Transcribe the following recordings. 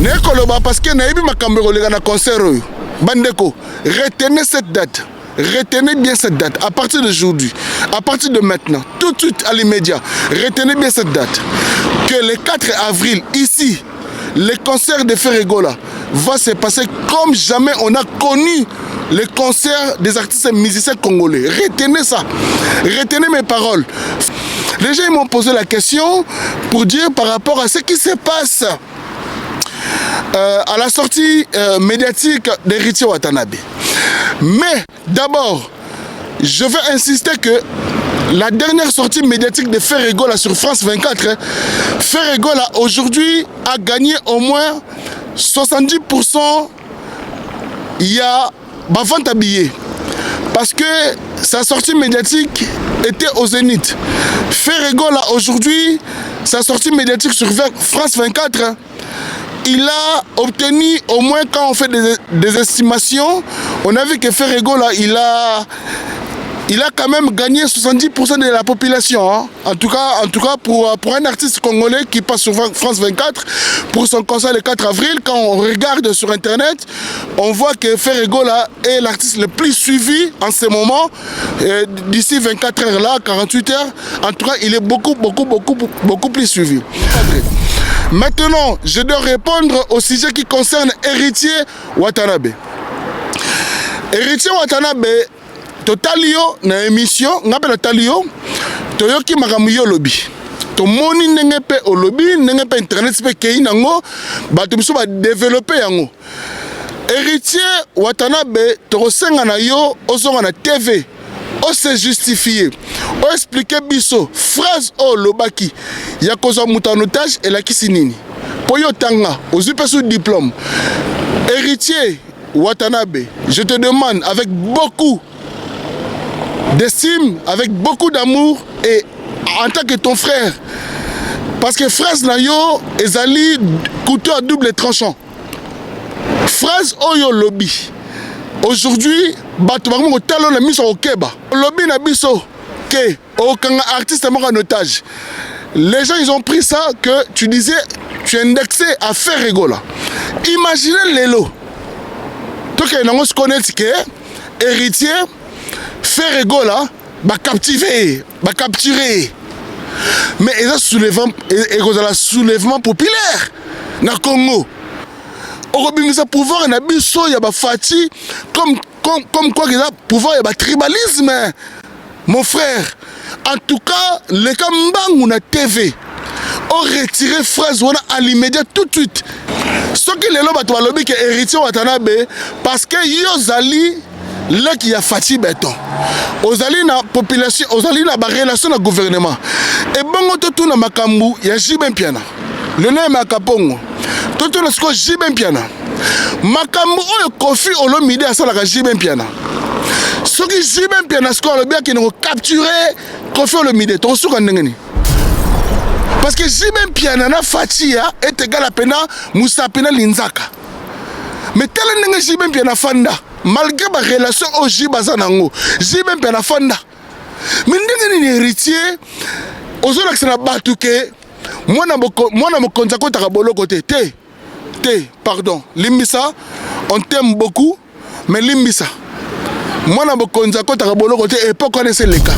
Nekoloba parce que naïbi makambo les gars concert bandeko retenez cette date. Retenez bien cette date à partir d'aujourd'hui, à partir de maintenant, tout de suite à l'immédiat. Retenez bien cette date. Que le 4 avril, ici, le concert de Ferregola va se passer comme jamais on a connu les concerts des artistes musiciens congolais. Retenez ça. Retenez mes paroles. Les gens m'ont posé la question pour dire par rapport à ce qui se passe à la sortie médiatique d'Héritier Watanabe. Mais d'abord, je veux insister que la dernière sortie médiatique de Ferregola sur France 24, Ferregola aujourd'hui a gagné au moins 70%. Il y a ma vente à billets. Parce que sa sortie médiatique était au Zénith. Ferregola aujourd'hui, sa sortie médiatique sur France 24, il a obtenu, au moins quand on fait des estimations, on a vu que Ferregola, il a quand même gagné 70% de la population. Hein. En tout cas pour un artiste congolais qui passe sur France 24, pour son concert le 4 avril, quand on regarde sur Internet, on voit que Ferregola est l'artiste le plus suivi en ce moment. D'ici 24 heures là, 48 heures, en tout cas, il est beaucoup plus suivi. Maintenant, je dois répondre au sujet qui concerne Héritier Watanabe. Héritier Watanabe, totalio na émission, n'appelle talio, toyoki makamuyo lobby. To moni nengepe au lobby, nengepe internet pe kei nango, batumiso ba développer yango. Héritier Watanabe, to senga na yo, ozonga na TV. On se justifier, on expliquer biso phrase o lobaki ya kozo mutanotage et la kisinini. Poyo tanga, ozupe sous diplôme. Héritier Watanabe, je te demande avec beaucoup d'estime, avec beaucoup d'amour et en tant que ton frère, parce que phrase na yo ezali couteau à double tranchant. Phrase oyo lobby. Aujourd'hui, lobby na biso ke aucun artiste mort en otage. Les gens ils ont pris ça que tu disais tu indexé à Ferregola. Imaginez l'élo. Toi qui n'as pas connaître que Héritier Ferregola va captiver, va capturer. Mais il y a un soulèvement populaire dans le Congo. On a pouvoir na biso ya ba fati comme quoi il y a pouvoir ya ba tribalisme mon frère. En tout cas les Kambang na TV ont retiré phrase wana à l'immédiat tout de suite. Ce qui les loba to lobby que Héritier Watanabe parce que yo zali là qui a fati béton. Ozali na population, ozali na ba relation na gouvernement. Et bongo to tout na makambu ya Jibin Piana. Le nom Makapongo. Tout le monde Jibin Piana. Makambo oyo Kofi Olomide asalaka Jibin Piana. Soki Jibin Piana score le bien qui nous capturer Kofi Olomide to suka ndengeni. Parce que Jibin Piana na fatia est égal à pena Moussa Pena Linzaka. Mais tel ndenge Jibin Piana fanda malgré ma relation au Jibazanango. Jibin Piana fanda. Mais ndenge ni héritier ozola que na batuke mwana mokonza ko takabolo côté pardon, Limbisa, on t'aime beaucoup, mais Limbisa, moi na bokonza ko takabolo côté et pas connaître les cas.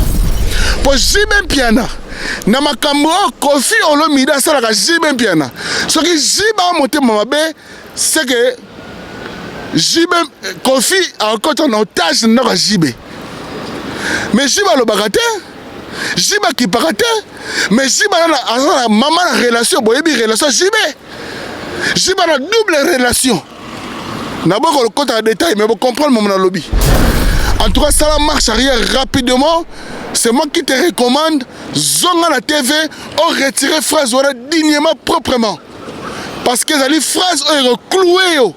Pour Jibin Piana, na makambo Kofi Olomide salaka Jibin Piana. Ce qui Jiba monté mamabe, c'est que Jibin Kofi a encore en otage na Jibé. Mais Jiba le bagate, Jiba qui parate, mais Jiba na maman la relation, boyebi relation Jibé. J'ai une double relation. D'abord, le compte en détail, mais vous comprenez mon lobby. En tout cas, ça marche arrière rapidement. C'est moi qui te recommande. Zonga la TV, on retire phrase dignement, proprement. Parce que les phrases sont clouées.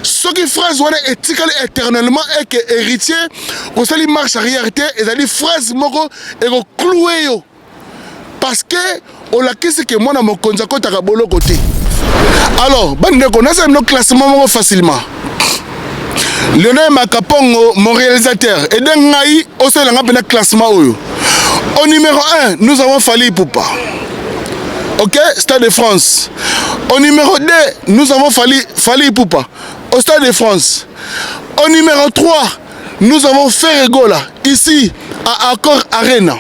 Ce qui phrase est éthique éternellement et que héritier, on s'est marche arrière et les phrases sont clouées. Parce que on a qu'est-ce que moi, mon konza ko takabolo côté. Alors, on a un classement facilement. Lionel Makapongo, mon réalisateur, et d'Engaï, au sein de classement. Au numéro 1, nous avons Fali Poupa. Ok, Stade de France. Au numéro 2, nous avons Fally Ipupa, au Stade de France. Au numéro 3, nous avons Ferregola, ici, à Accor Arena.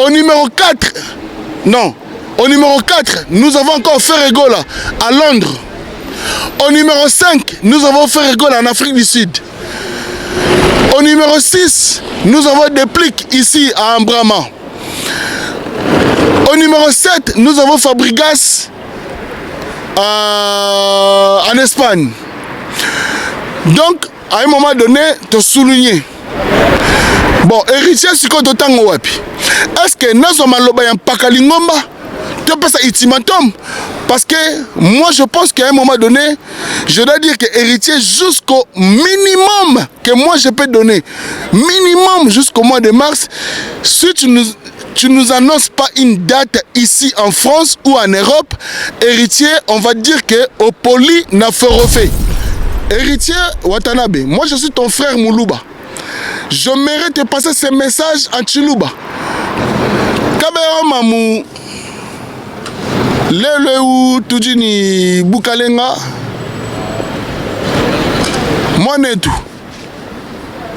Au numéro 4, nous avons encore Ferregola, à Londres. Au numéro 5, nous avons Ferregola en Afrique du Sud. Au numéro 6, nous avons Déplique, ici, à Ambrama. Au numéro 7, nous avons Fabregas en Espagne. Donc, à un moment donné, tu as souligné. Bon, héritier, c'est quoi d'autant wapi? Est-ce que nous sommes en Pakalingomba? Tu peux ça ultimatum? Parce que moi, je pense qu'à un moment donné, je dois dire que héritier, jusqu'au minimum que moi je peux donner, minimum jusqu'au mois de mars, si tu nous annonces pas une date ici en France ou en Europe, héritier, on va dire que au poli n'a fait refait. Héritier Watanabe, moi je suis ton frère Moulouba. Je mérite de passer ce message en Chiluba. Kabeo Mamou, Lele ou Tudjini Bukalenga, Monetu,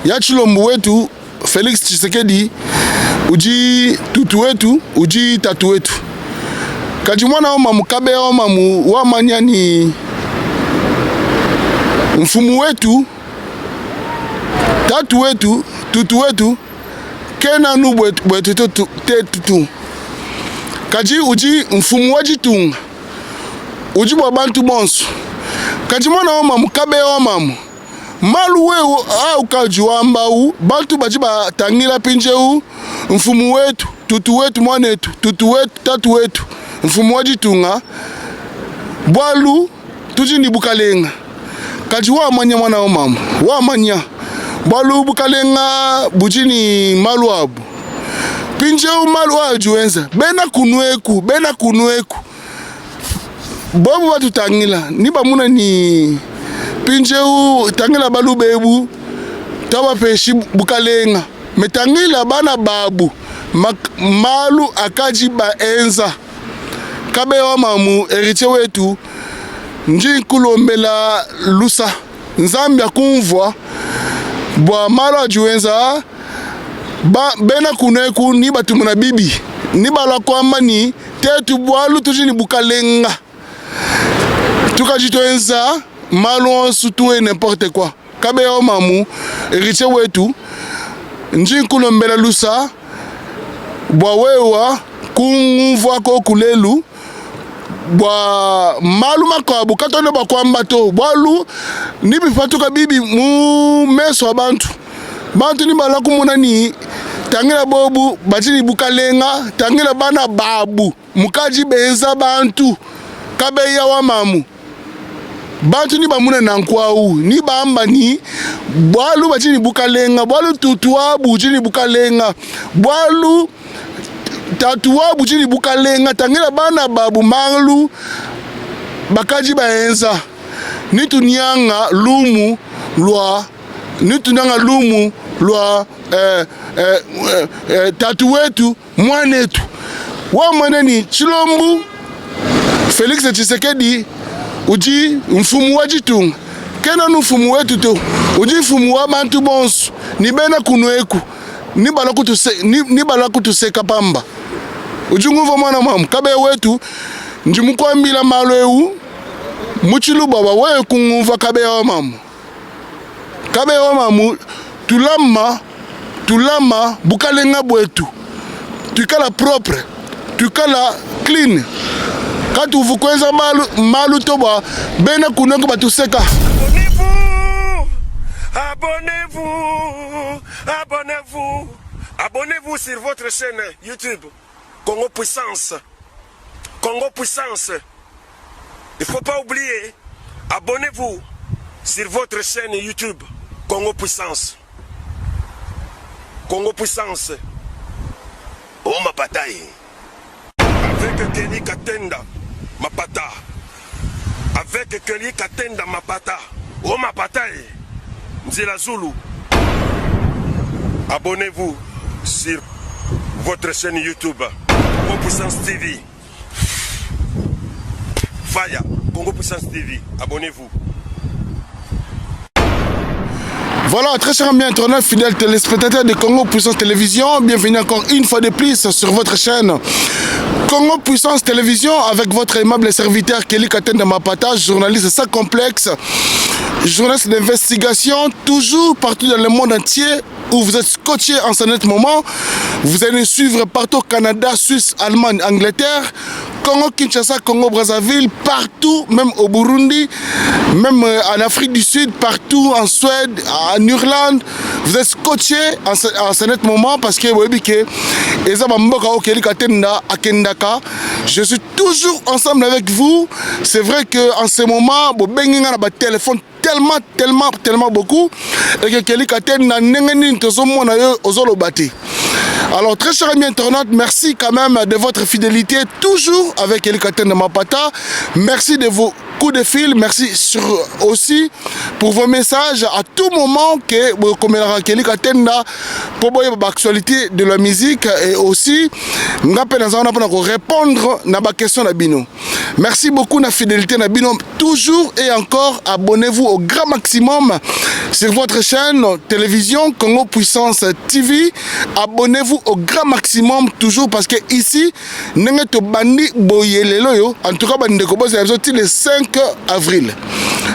Yachilombo wetu, Félix Tshisekedi, Uji Tutu wetu, Uji Tatu wetu. Kajimwana o mamu Kabeo Mamu, Wamanyani, mfumu wetu, Tatu wetu, Tutu wetu, Kena nu wetu tetu. Kaji uji mfumu wajitunga. Uji wabantu bonsu. Kaji mwana o mamu Kabeo mamu. Malu weu au kaji wamba u. Bantu bajiba tangila pinje u. Mfumu wetu, Tutu wetu mwanetu, Tutu wetu, Tatu wetu. Mfumu wajitunga. Bwalu, tuji ni Bukalenga. Kaji wa manya mwana o mamu. Wa manya. Bwalu Bukalenga bujini malu abu. Pinje u malu ajuenza. Bena kunueku. Bobu watu tangila. Niba muna ni pinje u tangila balu bebu. Tawa peshi Bukalenga. Metangila bana babu. Malu akaji baenza. Kabeo mamu héritier wetu. Nji kulombela lusa. Nzambi ya kumvwa. Bwa malu ajuenza. Bena kuneku ni batu muna bibi. Ni bala kwamba ni tetu bwalu tuji ni Bukalenga. Tukajitoenza malu onsu tuwe n'importe quoi. Kabeo mamu héritier wetu. Nji kulombela lusa. Bwa wewa kumvwa ko kulelu. Bwa malu makabu katone bakwamba to. Bwalu ni bifatuka bibi mu meso abantu. Bantu ni bala kumuna ni tangila bobu bachini Bukalenga, tangila bana babu mukaji benza bantu Kabeya wa mamu. Bantu ni bamuna nankwau ni bamba ni bwalu bachini Bukalenga, bwalu tutuabu chini Bukalenga, bwalu tatuabu chini Bukalenga, tangila bana babu malu bakaji baenza. Nitu nyanga lumu lwa tatu wetu mwanetu. Wa mwaneni Chilombo Félix Tshisekedi uji mfumu wajitunga. Kena mfumu wetu to uji mfumu wa bantu bonsu. Ni bena kunueku. Ni balaku tuseka pamba. Uji nguva mwana mamu Kabeo wetu njimukwambila malweu Muchiluba wawe kunguva Kabeo mamu. Kabeo mamu tulama Bukalenga bwetu. Tukala propre, tukala clean. Katu ufukweza malu toba bena kuneko batuseka. Abonnez-vous sur votre chaîne YouTube Congo Puissance. Congo Puissance. Il faut pas oublier, abonnez-vous sur votre chaîne YouTube Congo Puissance. Congo Puissance. Oh ma bataille. Avec Kelly Katenda, ma pata. Avec Kelly Katenda, ma pata. Oh ma bataille. Nzela Zulu. Abonnez-vous sur votre chaîne YouTube Congo Puissance TV. Faya, Congo Puissance TV, abonnez-vous. Voilà, très chers amis internautes, fidèles téléspectateurs de Congo Puissance Télévision, bienvenue encore une fois de plus sur votre chaîne Congo Puissance Télévision avec votre aimable serviteur Kelly Katenda Mapata, journaliste sans complexe, journaliste d'investigation, toujours partout dans le monde entier où vous êtes scotché en ce net moment. Vous allez nous suivre partout au Canada, Suisse, Allemagne, Angleterre, Congo Kinshasa, Congo Brazzaville, partout, même au Burundi, même en Afrique du Sud, partout en Suède, en Irlande. Vous êtes scotché en ce net moment parce que je suis toujours ensemble avec vous. C'est vrai qu'en ce moment, vous téléphone tellement beaucoup et que Kelly Katenda n'engeni tozomo na yo ozolo bati. Alors très chers amis internautes, merci quand même de votre fidélité toujours avec Kelly Katenda Mapata. Merci de vos coups de fil, merci aussi pour vos messages à tout moment que vous commémorez Kelly Katenda pour l'actualité de la musique et aussi répondre à la question de Bino. Merci beaucoup de la fidélité de Bino. Toujours et encore, abonnez-vous au grand maximum sur votre chaîne télévision Congo Puissance TV. Abonnez-vous au grand maximum toujours parce que ici, en tout cas, le 5 avril.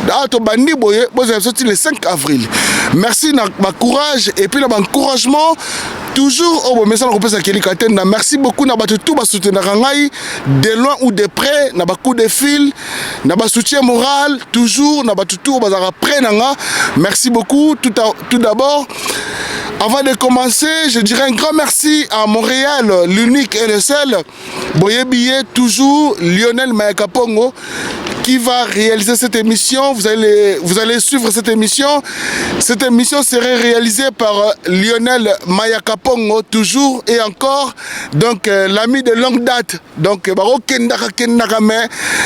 Le 5 avril. Merci de courage et puis d'encouragement. Toujours au message de Kelly Katenda. Merci beaucoup na tout soutenir de loin ou de près, na coup de fil, na soutien moral, toujours na tout près nanga. Merci beaucoup tout d'abord. Avant de commencer, je dirais un grand merci à Montréal, l'unique et le seul. Boye billet toujours Lionel Mayakapongo qui va réaliser cette émission. Vous allez suivre cette émission. Cette émission serait réalisée par Lionel Mayakapongo, toujours et encore. Donc, l'ami de longue date. Donc,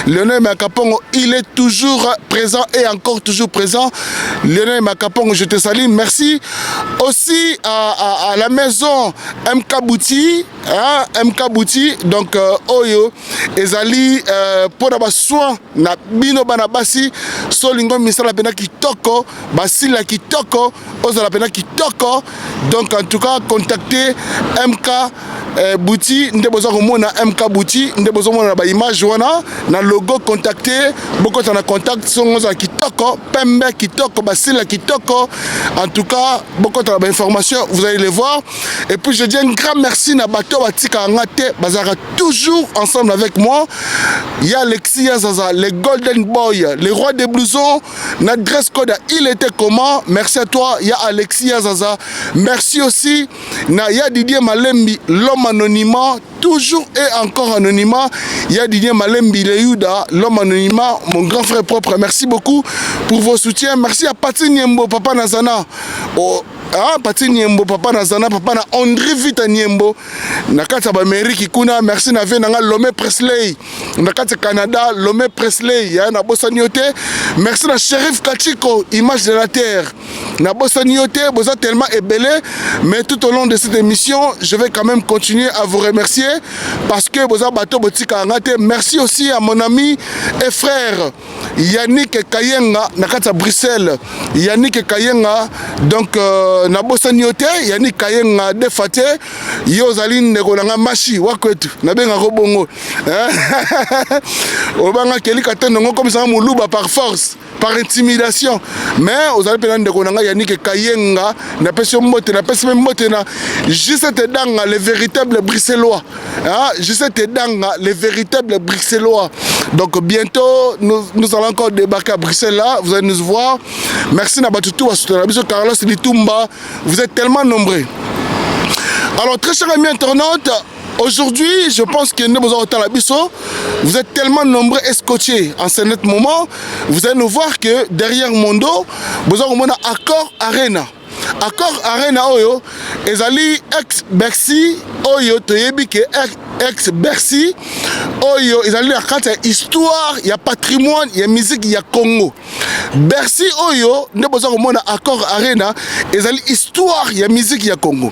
Lionel Mayakapongo, il est toujours présent et encore toujours présent. Lionel Mayakapongo, je te salue. Merci aussi à la maison MK Bouti. Hein, MK Bouti. Donc, Oyo, Ezali, pour avoir soin. Na bino bana basi solingo misala pena kitoko basila kitoko ozala pena kitoko. Donc en tout cas contactez MK Bouti ndeboza komona MK Bouti ndeboza komona ba image wana na logo contacter beaucoup na contact songo za kitoko pembe kitoko basila kitoko. En tout cas beaucoup na ba information vous allez les voir et puis je dis un grand merci na bato batika ngate bazara toujours ensemble avec moi. Il y a Alexis Zaza, les Golden Boy, les rois des blousons, notre dress code, il était comment? Merci à toi, il y a Alexis Zaza. Merci aussi, il y a Didier Malembi, l'homme anonymat, toujours et encore anonymat. Il y a Didier Malembi, Leyuda, l'homme anonymat, mon grand frère propre. Merci beaucoup pour vos soutiens. Merci à Pati Niembo, Papa Nazana. Ah, Pati Niembo, Papa Nazana, Papa na André Vita Niembo. Nakata Ameriki kuna, merci na venanga Lomé Presley. Nakata Canada, Lomé Presley, ya na Bossaniote. Merci na Sheriff Kachiko, image de la terre. Na Bossaniote, vous êtes tellement ébellé, mais tout au long de cette émission, je vais quand même continuer à vous remercier parce que vous avez bateau botika angate. Merci aussi à mon ami et frère Yannick Kayenga, nakata Bruxelles. Yannick Kayenga, donc na Bossaniote, Yannick Kayenga defate, Yozaline Negonanga Machi, Wakwetu, Nabenga Robongo. Obanga Kelly Katenda comme ça, Moulouba par force, par intimidation. Mais vous allez pénal Negonanga Yannick Kayenga, n'a pas sur motte, n'a pas sur motte, juste danga les véritables bruxellois. Juste danga les véritables bruxellois. Donc bientôt, nous allons encore débarquer à Bruxelles là, vous allez nous voir. Merci Nabatutu, Carlos Litumba, vous êtes tellement nombreux. Alors très chers amis internautes, aujourd'hui je pense que vous êtes tellement nombreux et scotchés en ce net moment, vous allez nous voir que derrière mon dos, vous avez un accord Arena. Accord Arena Oyo, ezali ex-Bercy, Oyo, toyebi ke ex-Bercy, Oyo, ezali la carte histoire, il y a patrimoine, il y a musique, il y a Congo. Bercy Oyo, ne besoin de mon accord Arena, ezali histoire, il y a musique, il y a Congo.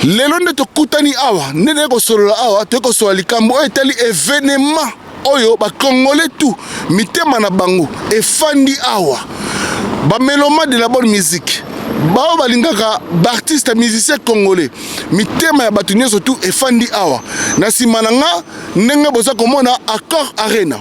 Lelo nde tokutani awa, nde ko solo awa, toko so likambo etali événement oyo ba congolais tout mitema na bango efandi awa ba méloma de la bonne musique bao balingaka ba artiste musicien congolais mitema ya bato nyonso tout efandi awa na sima na nga ndenge boza komona Accor Arena.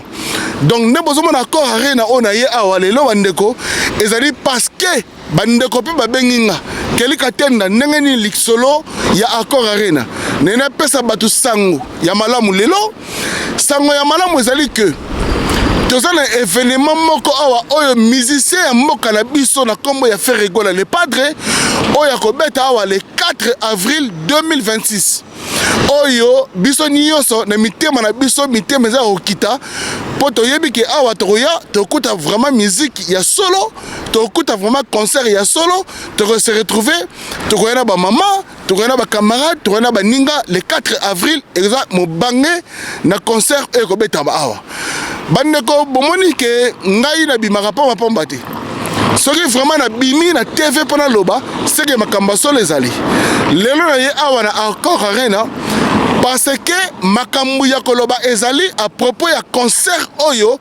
Donc ne bozo mona Accor Arena ona ye awa lelo bandeko ezali parce que bandeko pe babenginga Kelly Katenda ndenge ni liksolo ya Accor Arena nena pesa bato sango ya malamu lelo sango ya malamu ezali que toza na événement moko awa oyo musicien ya mboka na biso na kombo ya Ferregola le padre oyo akobeta awa le 4 avril 2026 oyo biso nyonso na mitema na biso mitema eza kokita po toyebi ke awa tokoya tokuta vraiment musique ya solo tokuta vraiment concert ya solo toko se retrouver tokoya na ba mama tokoya na ba camarades tokoya na ba ninga le 4 avril exact mobange na concert oyo kobeta ba awa bandeko bomoni ke ngai na bimaka pa mapomba te soki vraiment na bimi na TV pona loba seke makamba solo ezali lelo na ye awa na Accor Arena parce que makambu ya koloba ezali à propos ya concert oyo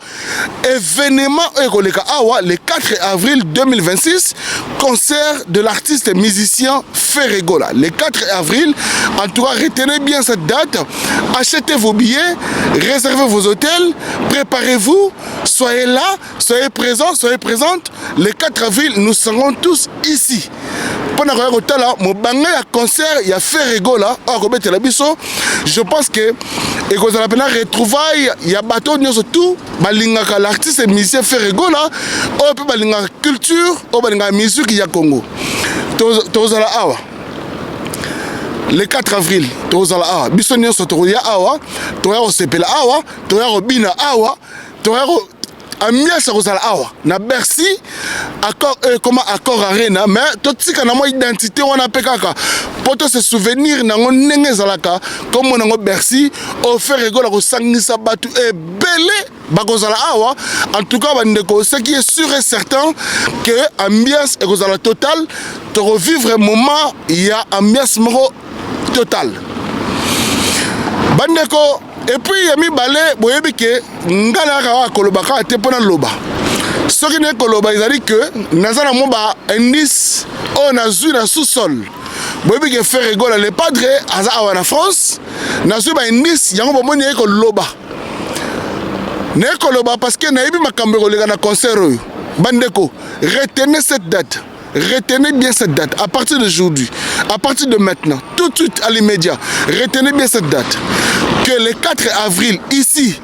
événement oyo koleka awa le 4 avril 2026 concert de l'artiste musicien Ferregola le 4 avril. En tout cas retenez bien cette date, achetez vos billets, réservez vos hôtels, préparez-vous, soyez là, soyez présents, soyez présentes. Le 4 avril nous serons tous ici. Pendant que mon bangé à concert, il y a Ferregola, je pense que et qu'on a appelé retrouvailles, il y a bateau surtout, balingaka l'artiste et musicien Ferregola, on peut balingaka culture, on balingaka musique ya Congo. Tozala awa. Le 4 avril, tozala awa. Bisonyo sotoya awa, toya osepela awa, toya obina awa, toya ambiance kozala awa na Bercy Accor comment Accor Arena mais totika na mo identité wana pe kaka poto se souvenir nango ndenge zalaka comme nango Bercy o Ferregola ko sangisa batu ebele bakozala awa. En tout cas bandeko ce qui est sûr et certain que ambiance ekozala total to revivre un moment il y a ambiance moko total bandeko. Et puis yami balé boyebi ke ngala ka kolobaka te pona loba soki ne koloba ezali que nazana mo ba indice on a vu na sous-sol boyebi ke Ferregola le padre aza awa na France nazu ba indice yango bomoni ko loba ne koloba parce que nayebi makambo ko lega na concert oyo bandeko retenez cette date. Retenez bien cette date, à partir d'aujourd'hui, à partir de maintenant, tout de suite à l'immédiat, retenez bien cette date, que le 4 avril, ici,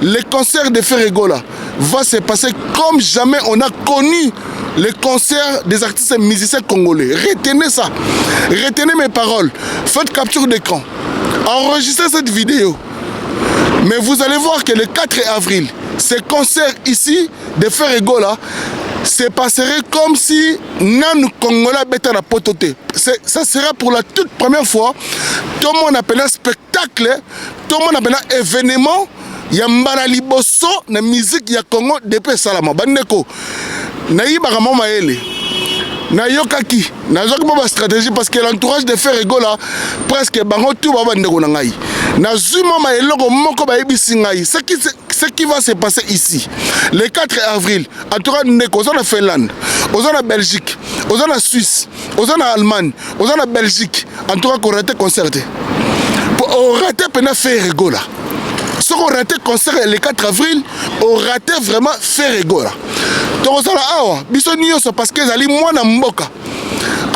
le concert de Ferregola va se passer comme jamais on a connu le concert des artistes et musiciens congolais. Retenez ça, retenez mes paroles, faites capture d'écran, enregistrez cette vidéo, mais vous allez voir que le 4 avril, ce concert ici de Ferregola, se passerait comme si Nan Congolais bêta na pototé. Ça sera pour la toute première fois. Tout le monde appelle un spectacle, tout le monde appelle un événement. Yambara liboso na musique ya Congo depuis Salama. Bandeko, naïba mama ele. Na yokaki, na zoki stratégie parce que l'entourage de Ferregola presque bango tout ba bandeko na ngai. Na zuma ma eloko moko ba yebisi ngai. Ce qui va se passer ici, le 4 avril, en tout cas, nous sommes en Finlande, nous sommes en Belgique, nous sommes en Suisse, nous sommes en Allemagne, nous sommes en Belgique, en tout cas, on a raté concert. On a raté pendant Ferregola. Si on a raté concert le 4 avril, on a raté vraiment Ferregola. Donc, on a raté parce que Azali Mwana Mboka,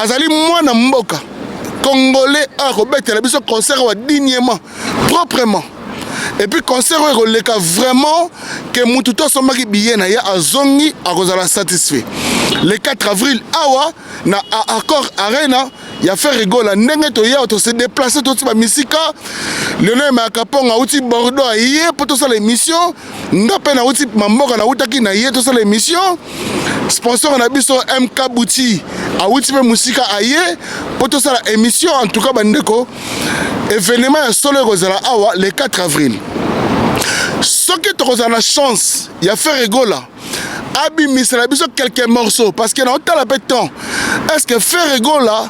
Azali Mwana Mboka, Congolais, a rebattu la concert dignement, proprement. Et puis concert le cas vraiment que Moututo Somaki Biyena ya azongi akozala satisfait. Le 4 avril awa na Accor Arena ya Ferregola ndenge to ya to se déplacer to ba misika Lionel Makaponga uti Bordeaux aye pour to sa l'émission ngape na uti mamboka na utaki na ye to sa l'émission sponsor na biso MK Bouti a uti pe musika aye pour to sa l'émission. En tout cas bandeko événement ya solo kozala awa le 4 avril. Ce qui est la chance, il y a Ferregola. Abimisa la biso quelques morceaux parce que dans le temps, est-ce que Ferregola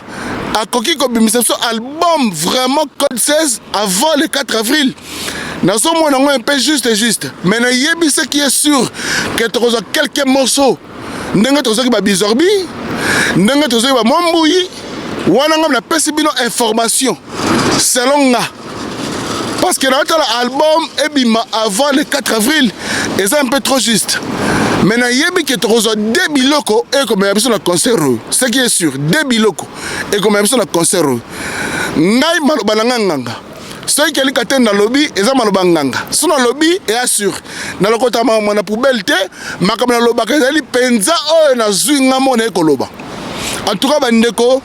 a coquille comme album vraiment code 16 avant le 4 avril? Nazomona un peu juste et juste. Mais ce qui est sûr, que tu as quelques morceaux. Ndenge tozaki ba bizorbi, ndenge tozaki ba mombouyi, wana ngam na pesi bino information selon nga. Parce que l'album ebima avant le 4 avril, et c'est un peu trop juste. Mais na yebi que tozo deux biloko et comme y a concert. Ce qui est sûr, deux biloko et comme y a concert. Ngai malobananga. Ceux qui ont dans le lobby, ils ont maloba nganga. Sur le lobby, et assure. Dans le côté de la poubelle, ma comme la loba, ils ont penza oh na zuinga mone koloba. En tout cas, bandeko,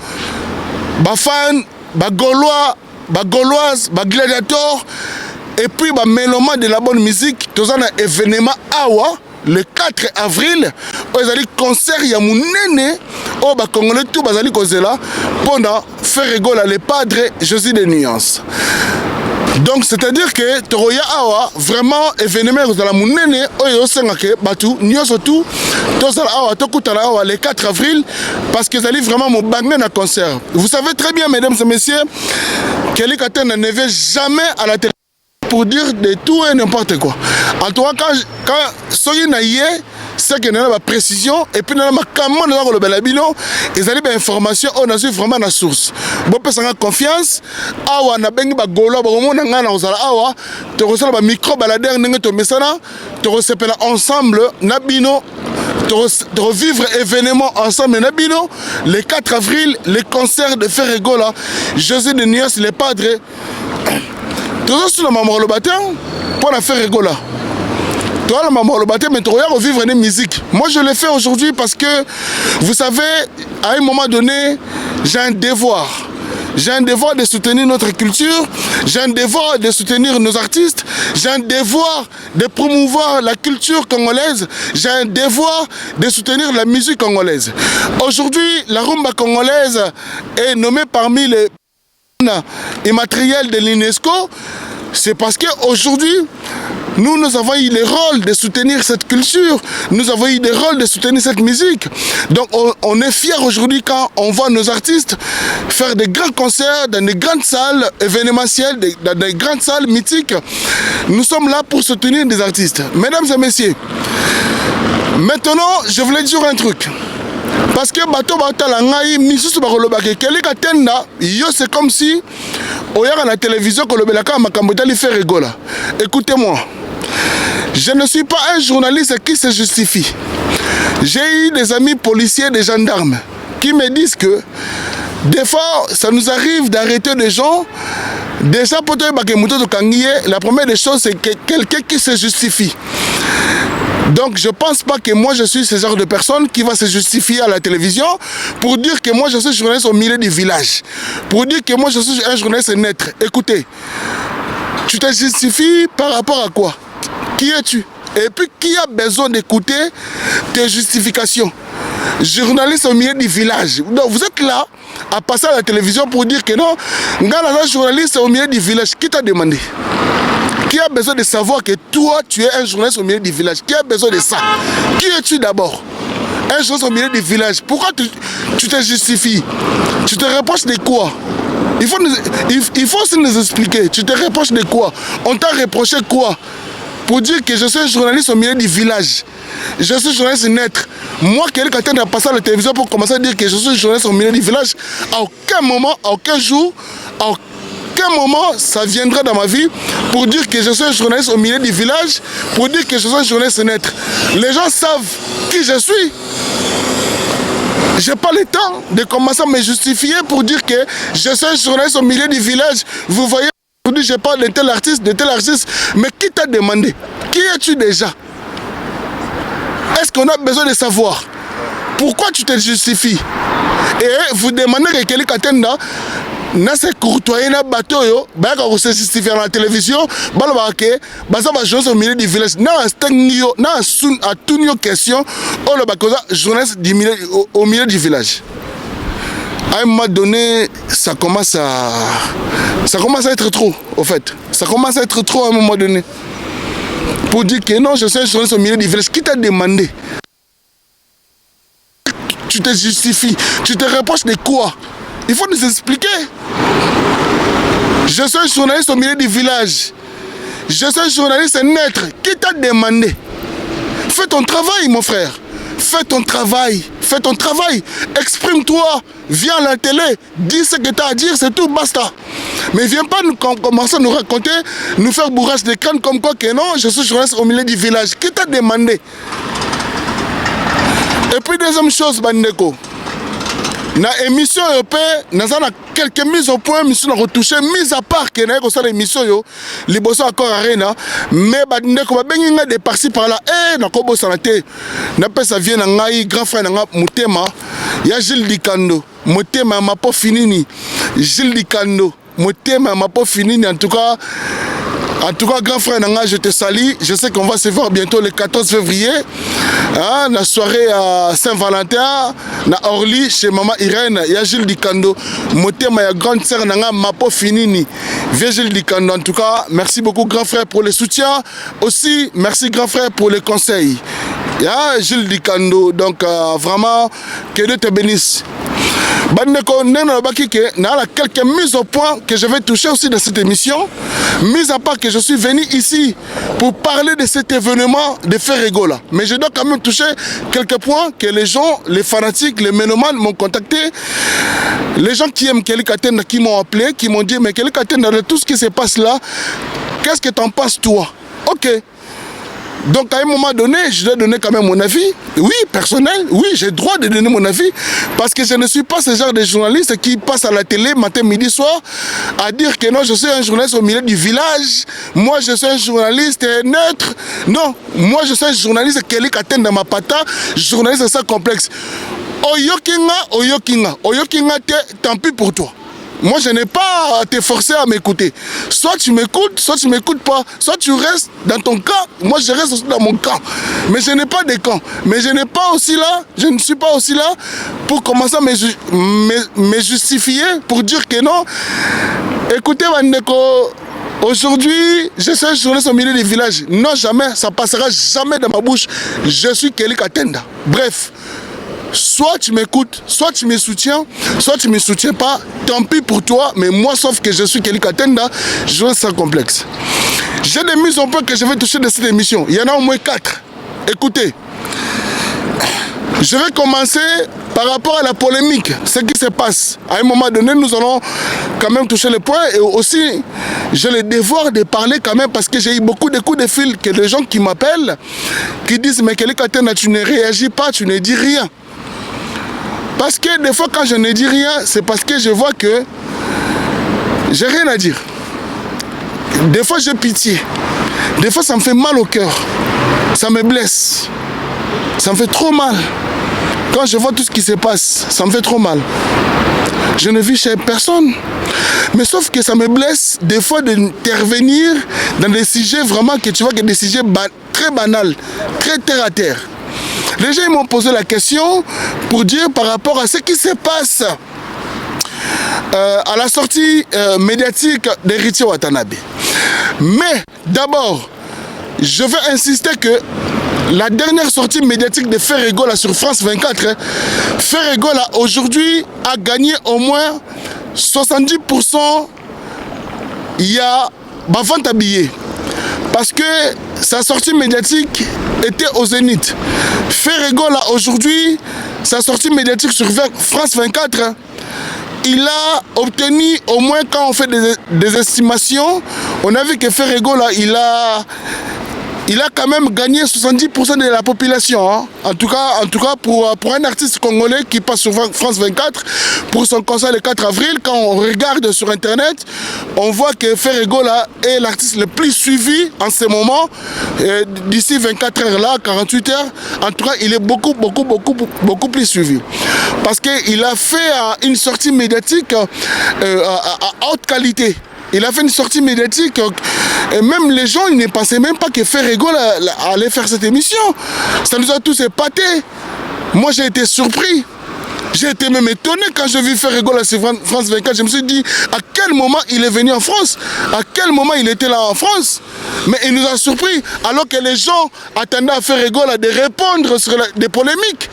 ba fan, ba gaulois, ba gauloise, ba gladiator, et puis ba mélomane de la bonne musique. Tous un événement awa. Le 4 avril, ils allaient concert ya munene au ba congolais tout bazali kozela pendant faire rigoler les padres Jésus des nuances. Donc c'est-à-dire que Toroya awa vraiment événement de la munene oyo sengake batu nyonso tout tozala awa tokutana awa le 4 avril parce que ils allaient vraiment mo bangé na concert. Vous savez très bien mesdames et messieurs Kelly Katenda ne vient jamais à la télé pour dire de tout et n'importe quoi. En tout cas, quand soyez naïe, c'est qu'il y a une précision et puis il y a une bilan, ils ont des informations, on a su vraiment la source. Bon, parce qu'on a confiance, on a bien des golo, on a tu reçois le micro balader, tu reçois ensemble, nabino, de revivre événement ensemble, nabino, le 4 avril, les concerts de Ferregola, José de Nias, les padres. Toujours sur la maman le bâtiment pour la faire rigoler. Toi la maman le bâtiment mais tu regardes vivre une musique. Moi je l'ai fait aujourd'hui parce que vous savez à un moment donné j'ai un devoir. J'ai un devoir de soutenir notre culture, j'ai un devoir de soutenir nos artistes, j'ai un devoir de promouvoir la culture congolaise, j'ai un devoir de soutenir la musique congolaise. Aujourd'hui, la rumba congolaise est nommée parmi les immatériel de l'UNESCO, c'est parce qu'aujourd'hui, nous avons eu le rôle de soutenir cette culture, nous avons eu le rôle de soutenir cette musique. Donc on est fiers aujourd'hui quand on voit nos artistes faire des grands concerts dans des grandes salles événementielles, dans des grandes salles mythiques. Nous sommes là pour soutenir des artistes. Mesdames et messieurs, maintenant je voulais dire un truc. Parce que bato batalangai misusu bakolobake Kelly Katenda yo c'est comme si oyaka na télévision kolobelaka makambo tali fait rigola. Écoutez-moi. Je ne suis pas un journaliste qui se justifie. J'ai eu des amis policiers, des gendarmes qui me disent que des fois ça nous arrive d'arrêter des gens. Déjà pour la première des choses c'est que quelqu'un qui se justifie. Donc je ne pense pas que moi je suis ce genre de personne qui va se justifier à la télévision pour dire que moi je suis journaliste au milieu du village. Pour dire que moi je suis un journaliste net. Écoutez, tu te justifies par rapport à quoi? Qui es-tu? Et puis qui a besoin d'écouter tes justifications? Journaliste au milieu du village. Donc vous êtes là à passer à la télévision pour dire que non, un journaliste au milieu du village. Qui t'a demandé? Qui a besoin de savoir que toi, tu es un journaliste au milieu du village? Qui a besoin de ça? Qui es-tu d'abord? Un journaliste au milieu du village. Pourquoi tu te justifies? Tu te reproches de quoi? Il faut aussi nous expliquer. Tu te reproches de quoi? On t'a reproché quoi? Pour dire que je suis un journaliste au milieu du village. Je suis journaliste net. Moi, quelqu'un qui a passé à la télévision pour commencer à dire que je suis journaliste au milieu du village, à aucun moment, à aucun jour, à aucun moment, ça viendra dans ma vie pour dire que je suis un journaliste au milieu du village, pour dire que je suis un journaliste net. Les gens savent qui je suis. Je n'ai pas le temps de commencer à me justifier pour dire que je suis un journaliste au milieu du village. Vous voyez, aujourd'hui, je parle de tel artiste, mais qui t'a demandé? Qui es-tu déjà? Est-ce qu'on a besoin de savoir? Pourquoi tu te justifies? Et vous demandez que Kelly Katenda na se courtoyer na bateau yo ba ka se justifier à la télévision ba ba ke ba ça va jouer au milieu du village na stengio na sun à toutes nos questions on le ba cause journaliste du milieu au milieu du village. À un moment donné ça commence à être trop au fait. Ça commence à être trop à un moment donné. Pour dire que non, je suis un journaliste au milieu du village. Qui t'a demandé? Tu te justifies. Tu te reproches de quoi? Il faut nous expliquer. Je suis un journaliste au milieu du village. je suis un journaliste neutre. Qui t'a demandé? Fais ton travail, mon frère. Fais ton travail. Fais ton travail. Exprime-toi. Viens à la télé. Dis ce que tu as à dire, c'est tout, basta. Mais viens pas commencer à nous raconter, nous faire bourrage de crâne comme quoi que non, je suis journaliste au milieu du village. Qui t'a demandé? Et puis deuxième chose, Bandeko. Na émission européenne, nous avons quelques mises au point, mission retouché, mise à part que nous avons l'émission yo, les bossons encore arena, mais Bandeko va bien des par-ci par-là, na kobo sanate, na pe ça vient ngai grand frère nga Mutema, ya Gilles Dikando, Mutema ma pas fini Gilles Dikando, Mutema ma pas fini en tout cas. En tout cas, grand frère Nanga, je te salue. Je sais qu'on va se voir bientôt le 14 février. Hein, la soirée à Saint-Valentin, na Orly, chez Maman Irène, il y a Gilles Dikando. Motema, il y a grande sœur Nanga, Mapo Finini. Viens Gilles Dikando. En tout cas, merci beaucoup, grand frère, pour le soutien. Aussi, merci, grand frère, pour les conseils. Il y a Gilles Dikando. Donc, vraiment, que Dieu te bénisse. Bandeko, il y a quelques mises au point que je vais toucher aussi dans cette émission. Mis à part que je suis venu ici pour parler de cet événement de Ferregola. Mais je dois quand même toucher quelques points que les gens, les fanatiques, les mélomanes m'ont contacté. Les gens qui aiment Kelly Katenda, qui m'ont appelé, qui m'ont dit, mais Kelly Katenda, de tout ce qui se passe là, qu'est-ce que t'en penses toi? Ok. Donc à un moment donné, je dois donner quand même mon avis. Oui, personnel, oui, j'ai le droit de donner mon avis. Parce que je ne suis pas ce genre de journaliste qui passe à la télé matin, midi, soir à dire que non, je suis un journaliste au milieu du village. Moi, je suis un journaliste neutre. Non, moi, je suis un journaliste qui atteint dans ma pata, journaliste sans complexe. Oyokinga, tant pis pour toi. Moi, je n'ai pas à te forcer à m'écouter. Soit tu m'écoutes, soit tu ne m'écoutes pas. Soit tu restes dans ton camp, moi je reste aussi dans mon camp. Mais je n'ai pas de camp. Mais je n'ai pas aussi là, je ne suis pas aussi là pour commencer à me justifier, pour dire que non. Écoutez, Bandeko, aujourd'hui, je suis un journaliste au milieu des villages. Non, jamais, ça passera jamais dans ma bouche. Je suis Kelly Katenda. Bref. Soit tu m'écoutes, soit tu me soutiens, soit tu ne me soutiens pas, tant pis pour toi, mais moi, sauf que je suis Kelly Katenda, je reste sans complexe. J'ai des mises en point que je vais toucher de cette émission. Il y en a au moins 4. Écoutez, je vais commencer par rapport à la polémique, ce qui se passe. À un moment donné, nous allons quand même toucher le point et aussi, j'ai le devoir de parler quand même parce que j'ai eu beaucoup de coups de fil que les gens qui m'appellent, qui disent, mais Kelly Katenda, tu ne réagis pas, tu ne dis rien. Parce que des fois quand je ne dis rien, c'est parce que je vois que j'ai rien à dire. Des fois j'ai pitié. Des fois ça me fait mal au cœur. Ça me blesse. Ça me fait trop mal. Quand je vois tout ce qui se passe, ça me fait trop mal. Je ne vis chez personne. Mais sauf que ça me blesse des fois d'intervenir dans des sujets vraiment que tu vois que des sujets très banals, très terre à terre. Les gens m'ont posé la question pour dire par rapport à ce qui se passe à la sortie médiatique d'Héritier Watanabe. Mais d'abord, je veux insister que la dernière sortie médiatique de Ferregola sur France 24, Ferregola aujourd'hui a gagné au moins 70%. Il y a ma vente à billets. Parce que sa sortie médiatique était au zénith. Ferregola aujourd'hui, sa sortie médiatique sur France 24, il a obtenu au moins, quand on fait des estimations, on a vu que Ferregola, il a quand même gagné 70% de la population. Hein. En tout cas pour un artiste congolais qui passe sur France 24, pour son concert le 4 avril, quand on regarde sur Internet, on voit que Ferregola est l'artiste le plus suivi en ce moment. D'ici 24 heures là, 48 heures, en tout cas, il est beaucoup plus suivi. Parce qu'il a fait une sortie médiatique à haute qualité. Il a fait une sortie médiatique et même les gens, ils ne pensaient même pas que Ferregola allait faire cette émission. Ça nous a tous épatés. Moi, j'ai été surpris. J'ai été même étonné quand j'ai vu Ferregola sur France 24. Je me suis dit, à quel moment il est venu en France? À quel moment il était là en France? Mais il nous a surpris, alors que les gens attendaient à Ferregola de répondre sur des polémiques.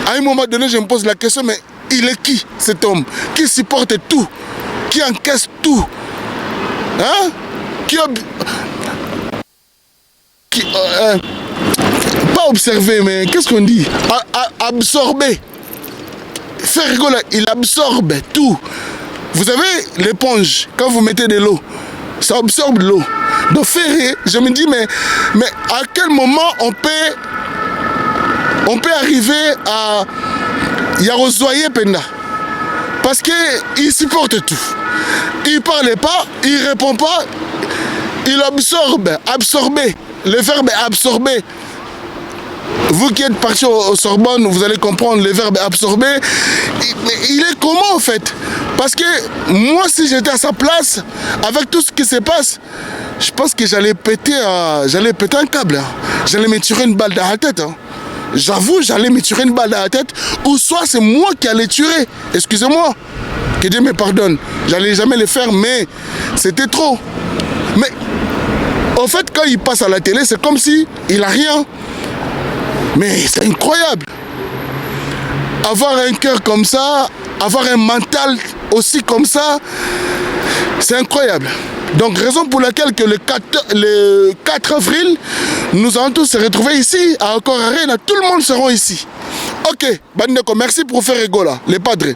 À un moment donné, je me pose la question, mais il est qui cet homme? Qui supporte tout? Qui encaisse tout? Hein? pas observer, mais qu'est-ce qu'on dit? Absorber. Faire rigoler, il absorbe tout. Vous avez l'éponge, quand vous mettez de l'eau, ça absorbe l'eau. Donc faire rire, je me dis, mais à quel moment on peut arriver à Yarozoyer Penda? Parce qu'il supporte tout. Il ne parle pas, il ne répond pas, il absorbe, absorber. Le verbe est absorber. Vous qui êtes parti au Sorbonne, vous allez comprendre le verbe absorber. Il est comment en fait? Parce que moi, si j'étais à sa place, avec tout ce qui se passe, je pense que j'allais péter un câble. Hein. J'allais me tirer une balle dans la tête. Hein. J'avoue, j'allais me tirer une balle dans la tête. Ou soit c'est moi qui allais tuer. Excusez-moi. Que Dieu me pardonne. J'allais jamais le faire, mais c'était trop. Mais en fait, quand il passe à la télé, c'est comme si il n'a rien. Mais c'est incroyable. Avoir un cœur comme ça, avoir un mental aussi comme ça, c'est incroyable. Donc, raison pour laquelle que le 4 avril, nous allons tous se retrouver ici, à Accor Arena. Tout le monde sera ici. Ok, Bandeko, merci pour faire rigoler, les padres.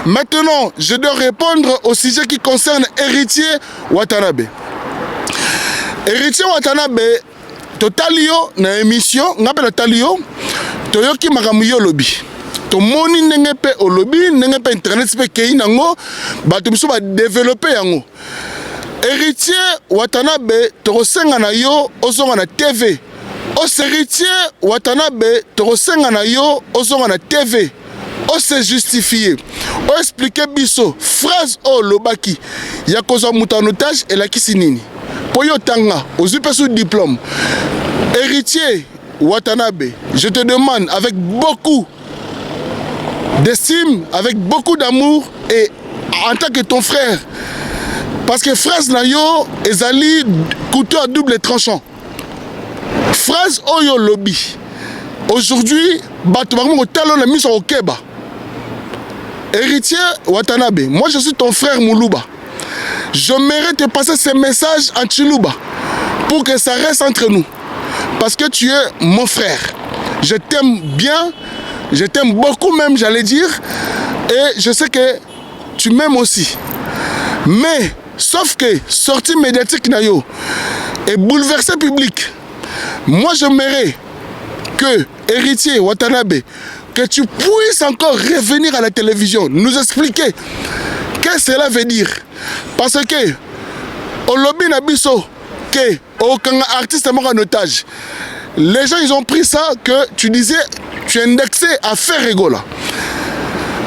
Maintenant, je dois répondre au sujet qui concerne Héritier Watanabe. Héritier Watanabe, totalio na émission, ngapela talio, toyoki makamuyo lobby. Tomoni ndenge pe au lobby, ndenge pe internet pe kei nango, bato biso ba développer yango. Héritier Watanabe, tokosenga na yo ozonga na TV. Os héritier Watanabe, tokosenga na yo ozonga na TV. O se justifier, o expliquer biso phrase o lobaki ya kozwa mutu en otage elakisi nini. Po yo tanga, ozupe sous diplôme. Héritier Watanabe, je te demande avec beaucoup d'estime, avec beaucoup d'amour et en tant que ton frère, parce que phrase na yo ezali couteau à double tranchant. Phrase oyo lobby. Aujourd'hui, bato bango talo na miso okeba. Héritier Watanabe, moi je suis ton frère Moulouba. Je mérite de passer ce message en Chilouba pour que ça reste entre nous. Parce que tu es mon frère. Je t'aime bien, je t'aime beaucoup même, j'allais dire. Et je sais que tu m'aimes aussi. Mais, sauf que sortie médiatique nayo et bouleversé public, moi je mérite que Héritier Watanabe, que tu puisses encore revenir à la télévision, nous expliquer qu'est-ce que cela veut dire. Parce que au lobby nabiso que aucun artiste est mort en otage. Les gens ils ont pris ça que tu disais tu es indexé à faire rigoler.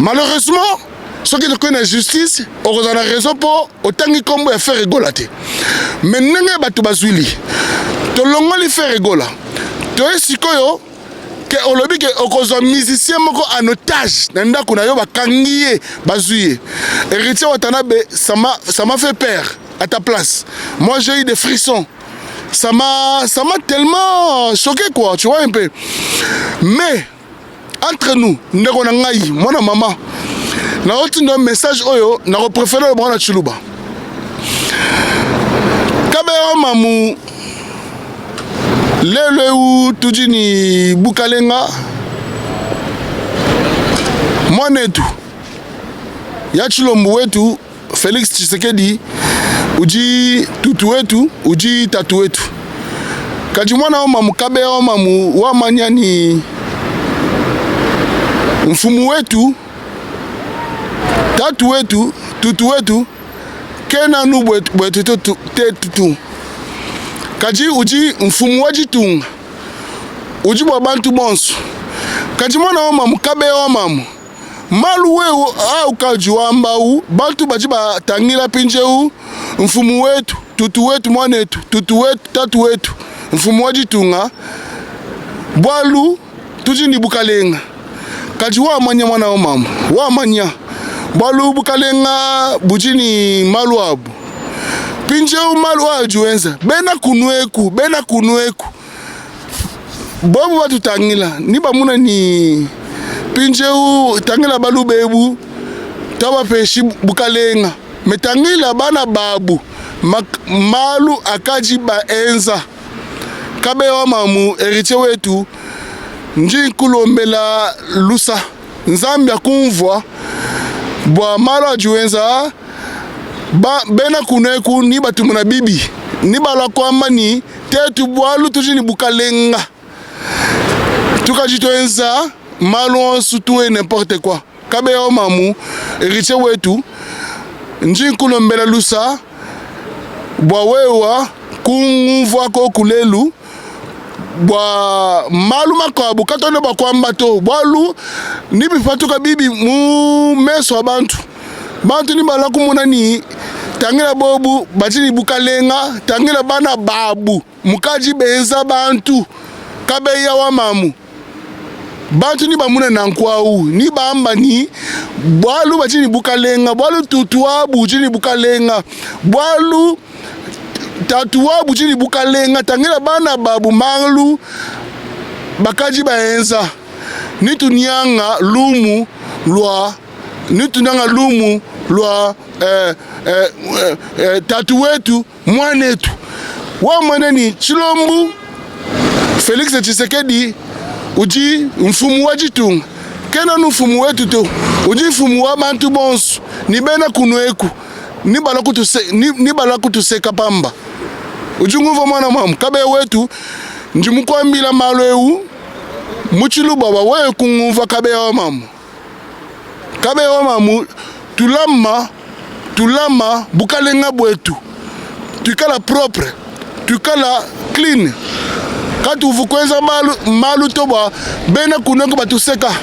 Malheureusement, ceux qui te connaissent la justice, on a raison pour autant qu'ils combo à faire rigoler. Mais n'engagez pas tout bazuli. Tu l'as fait rigoler. Tu es sikoyo que au lobby que okozo musicien moko en otage nanda kuna yo bakangiye bazuye. Héritier Watanabe, ça m'a fait peur à ta place. Moi j'ai eu des frissons. Ça m'a tellement choqué quoi, tu vois un peu. Mais entre nous, ndeko na ngai, moi na maman, na otinda un message oyo na préférer le bwana Chilouba. Kabeo mamu lele ou tujini bukalenga mwanetu ya Chilombo wetu Félix Tshisekedi uji tutu wetu uji tatu wetu kaji mwana wa mamu kabe wa mamu wa manyani mfumu wetu tatu wetu tutu wetu kena nu bwetu tutu kaji uji mfumu waji tunga uji bwa bantu bonso kaji mwana wa mamu kabe wa mamu malu wewe au kaji wamba u bantu baji batangila pinje u mfumu wetu tutu wetu mwanetu tutu wetu tatu wetu mfumu waji tunga bwalu tuji ni bukalenga kaji wa manya mwana wa mamu wa manya bwalu bukalenga bujini malu abu pinje umalu ajuenza bena kunueku bobu watu tangila niba muna ni pinje u tangila balu bebu tawa peshi bukalenga metangila bana babu malu akaji baenza kabewa mamu héritier wetu nji kulombela lusa nzambi akumvwa bwa malo ajuenza bena kuneku ni batumu na bibi ni balwa kwamba ni tetu bwalu tujini bukalenga tukajitoenza malo sutuwe n'importe quoi kabewa mamu héritier wetu nji kulombela lusa bwa wewa kumvwa ko kulelu bwa malu makabu katone bakwamba to bwalu ni bifatuka bibi mu meso abantu bantu ni bala kumuna ni tangela bobu batini bukalenga tangela bana babu mukaji benza bantu kabeya wa mamu bantu ni bamuna nankwau ni bamba ni bwalu batini bukalenga bwalu tutuwa bujini bukalenga bwalu tatuwa bujini bukalenga tangela bana babu malu bakaji baenza nitunyanga lumu lwa tatu wetu mwanetu wa mwaneni Chilombo Felix Tshisekedi uji mfumu wa jitunga kena mfumu wetu to uji mfumu wa bantu bonsu ni bena kunweku ni bala kutuseka pamba ujunguva mwana mamu kabe wetu njimukwambila malwewu muchilu baba wewe kunguva kabe wa mamu tulama bukalenga bwetu tukala propre tukala clean katu vukwenza malu toba bena kunengo batuseka.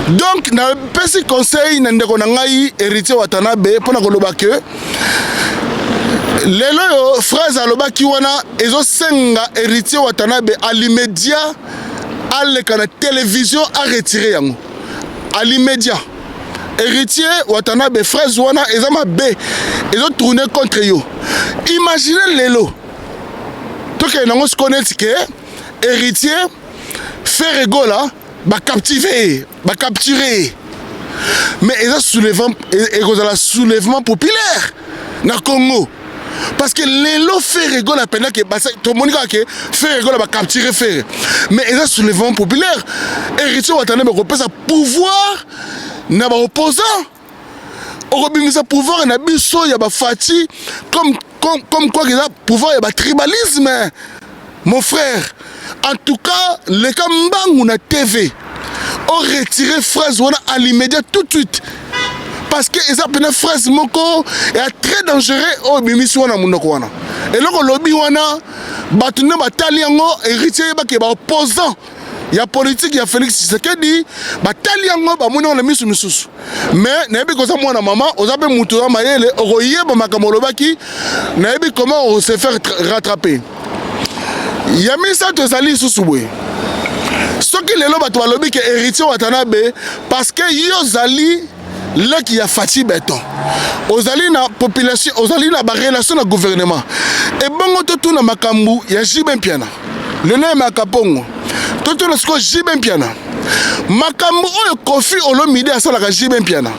Donc na pesi conseil na ndeko na ngai héritier Watanabe pona koloba ke lelo yo phrase alobaki wana ezo senga héritier Watanabe à l'immédiat aleka na télévision a retiré yango à l'immédiat. Héritier Watanabe phrase wana ezama B ezo tourner contre yo. Imaginez lelo toke nango se connaître que héritier fait rigola ba capturer mais ils ont soulèvement populaire na Congo parce que lelo fait rigola pendant que tout le monde a que fait rigola ba capturer faire mais ils ont soulèvement populaire. Héritier Watanabe repose pouvoir na ba opposant orobimisa pouvoir na biso ya ba fati comme quoi que ça pouvoir ya ba tribalisme mon frère. En tout cas le Kambangu na TV ont retiré phrase wana à l'immédiat tout de suite parce que ils appellent une phrase moko est très dangereux au bimisi wana munoko wana et loko lobby wana batune batali yango héritier ba ke ba opposant ya politique ya Félix Tshisekedi batali yango ba mona na misu misusu mais nayebi ko za mwana mama ozabe mutu ya mayele okoyeba makambo lobaki nayebi comment on se faire rattraper yamisa tozali susubwe soki lelo bato balobi ke héritier Watanabe parce que yo zali leki ya Fati Beton ozali na population ozali na ba relation na gouvernement et bongo to na makambu ya Jibe Mpiana le nom makapongo to na sko Jibe Mpiana makambu oyo Kofi Olomide asalaka Jibe Mpiana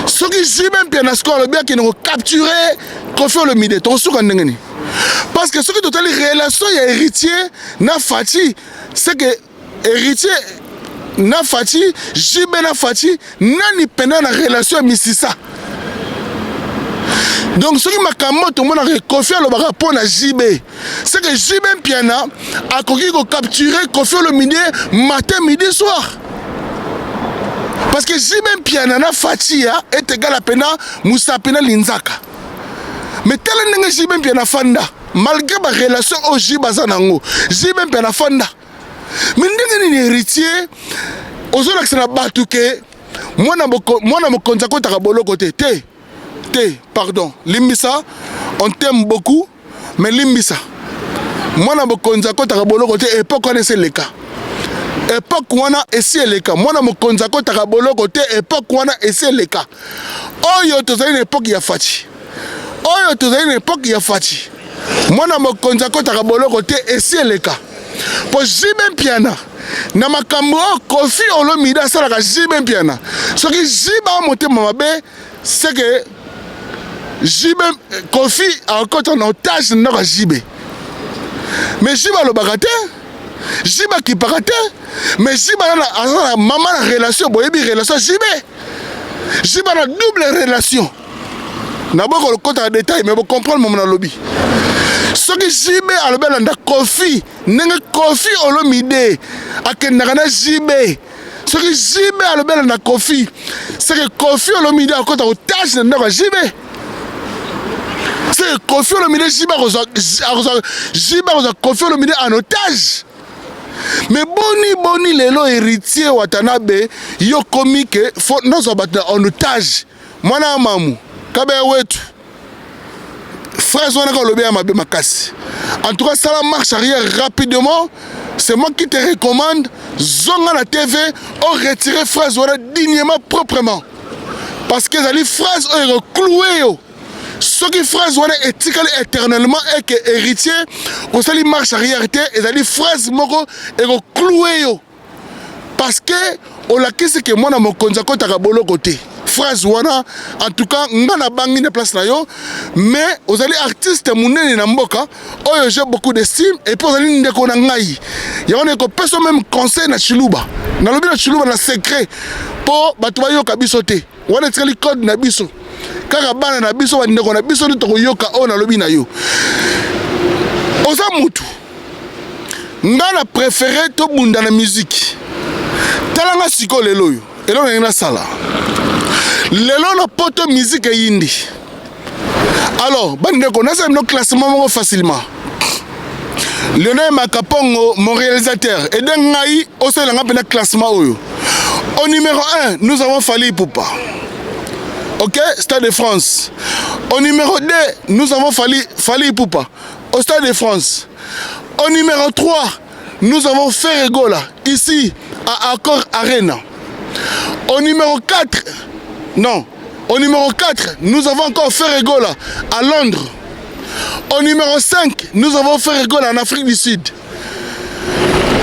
soki Jibe Mpiana sko alobi ke no capturer Kofi Olomide to suka ndengeni parce que ce qui total relation il y a héritier na Fati c'est que héritier na Fati Jibe na Fati nani pendant la relation misisa donc ce qui m'a kammo tout le monde a confié le rapport na Jibe c'est que Jibe Mpiana a capturé Kofi Olomide matin midi soir parce que Jibe Mpiana na Fati est égal à pena Musapina Linzaka mais tel n'est Jibe Mpiana fanda malgré ma relation au Jibe Zanango Jibe Mpiana fanda mais ndenge ni héritier ozola kisana batu ke mwana mokonza ko takabolo côté pardon limbisa on t'aime beaucoup mais limbisa mwana mokonza ko takabolo côté époque wana c'est le cas époque wana esi le cas mwana mokonza ko takabolo côté époque wana esi le cas oyo tozali na époque ya Fati oyo tozali na époque ya Fati mwana mokonza ko takabolo côté esi le cas pour Jibe Mpiana na makambo Kofi Olomide asalaka Jibe Mpiana soki Jibe motema mabe c'est que Jibe Kofi a encore en otage na Jibe Mais Jiba le bagate, Jiba qui parate, mais Jiba a maman la relation, boyebi relation Jiba. Jiba a double relation. N'abord le compte en détail, mais vous comprenez mon lobby. Ce qui Jiba a le bel anda Kofi, n'est Kofi olomide, a kenagana Jiba. Ce qui Jiba a le bel anda Kofi, c'est que Kofi olomide a compte en otage n'a Jiba. C'est Kofi Olomide Jiba Kofi Olomide en otage. Mais boni lelo héritier Watanabe yo comique faut nous abattre en otage. Mwana mamu kabe wetu. Frère Zwana Kolobe Amabe Makasi. En tout cas ça marche arrière rapidement. C'est moi qui te recommande zonga la TV au retirer Frère Zwana dignement proprement. Parce que les phrases ont cloué yo. Ce qui phrase est éthiquement éternellement et que héritier, on s'est marche arrière et les phrases moko et cloué yo. Parce que on l'a qu'est-ce que moi na mon konzako takabolo côté. Phrase wana en tout cas ngana bangi na place na yo mais aux allez artistes munene na mboka oyo j'ai beaucoup d'estime et puis aux allez ndeko na ngai. Ya on est ko personne même conseil na Chiluba. Na lobi na Chiluba na secret pour batu ba yo kabiso te. Wana tseli code na biso. Kaka bana na biso bandeko na biso to yoka o na lobi na yo. Oza mutu. Ngana préféré to bunda na musique. Talanga siko lelo yo. Elo na sala. Lelo na poto musique yindi. Alors, bandeko na sa no classement mo facilement. Lionel Makapongo, mon réalisateur, et d'un ngai au sein de classement. Au numéro 1, nous avons Fally Ipupa. Ok, Stade de France. Au numéro 2, nous avons Fally Ipupa. Au Stade de France. Au numéro 3, nous avons Ferregola, ici, à Accor Arena. Au numéro 4, non. Au numéro 4, nous avons encore Ferregola à Londres. Au numéro 5, nous avons Ferregola en Afrique du Sud.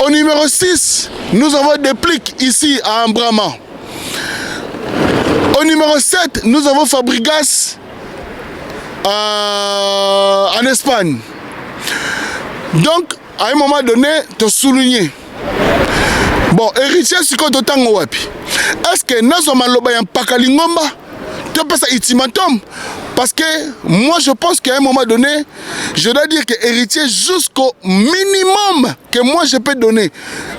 Au numéro 6, nous avons Déplique ici à Ambrama. Au numéro 7, nous avons Fabregas en Espagne. Donc, à un moment donné, tu as souligné. Bon, héritier, c'est quoi d'autant wapi? Est-ce que nous sommes en Pakalingomba? Tu peux ça ultimatum? Parce que moi, je pense qu'à un moment donné, je dois dire que héritier jusqu'au minimum que moi je peux donner,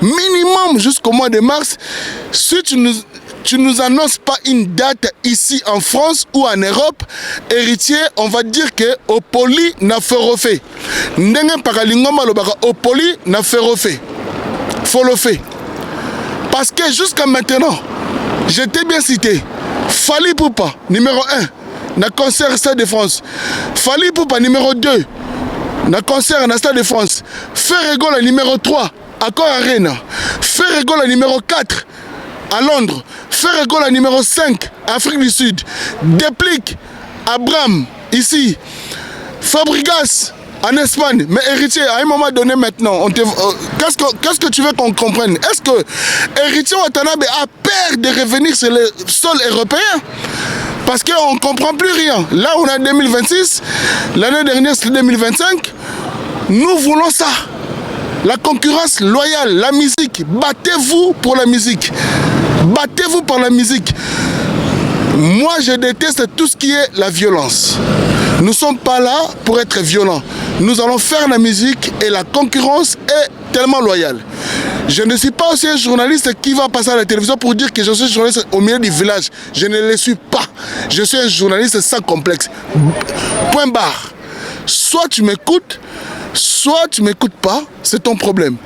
minimum jusqu'au mois de mars, si tu nous annonces pas une date ici en France ou en Europe, héritier, on va dire que au poli n'a fait refait. N'engue Pakalingomba le baka au poli n'a fait refait. Faut le faire. Parce que jusqu'à maintenant, j'étais bien cité. Fally Ipupa, numéro 1. Na concert Stade de France. Fally Ipupa numéro 2. Na concert na Stade de France. Ferregola numéro 3. Accor Arena. Ferregola numéro 4. À Londres. Ferregola numéro 5. Afrique du Sud. Déplique. Abraham. Ici. Fabregas. En Espagne. Mais héritier, à un moment donné maintenant, qu'est-ce que tu veux qu'on comprenne? Est-ce que héritier Watanabe a peur de revenir sur le sol européen? Parce qu'on ne comprend plus rien. Là, on est en 2026. L'année dernière, c'est 2025. Nous voulons ça. La concurrence loyale, la musique. Battez-vous pour la musique. Battez-vous pour la musique. Moi, je déteste tout ce qui est la violence. Nous ne sommes pas là pour être violents. Nous allons faire la musique et la concurrence est tellement loyale. Je ne suis pas aussi un journaliste qui va passer à la télévision pour dire que je suis journaliste au milieu du village. Je ne le suis pas. Je suis un journaliste sans complexe. Point barre. Soit tu m'écoutes, soit tu ne m'écoutes pas, c'est ton problème.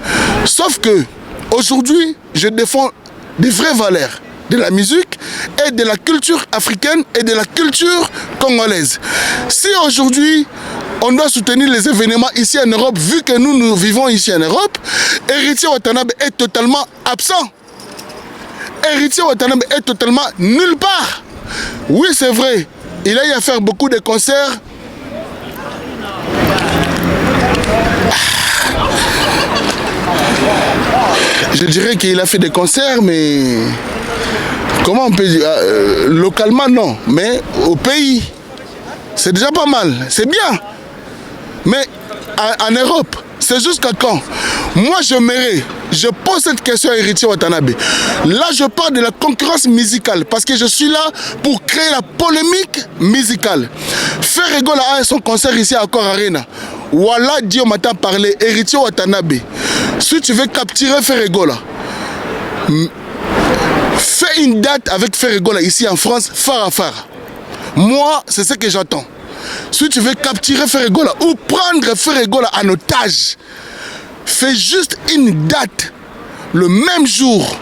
Sauf que aujourd'hui, je défends des vraies valeurs de la musique et de la culture africaine et de la culture congolaise. Si aujourd'hui, on doit soutenir les événements ici en Europe, vu que nous vivons ici en Europe, héritier Watanabe est totalement absent. Héritier Watanabe est totalement nulle part. Oui, c'est vrai, il a eu à faire beaucoup de concerts. Je dirais qu'il a fait des concerts, mais comment on peut dire, localement non, mais au pays, c'est déjà pas mal, c'est bien. Mais en Europe. C'est jusqu'à quand? Moi, je pose cette question à Héritier Watanabe. Là, je parle de la concurrence musicale parce que je suis là pour créer la polémique musicale. Ferregola a son concert ici à Accor Arena. Voilà, Dieu m'attend parler. Héritier Watanabe, si tu veux capturer Ferregola, fais une date avec Ferregola ici en France, phare à phare. Moi, c'est ce que j'attends. Si tu veux capturer Ferregola ou prendre Ferregola en otage, fais juste une date le même jour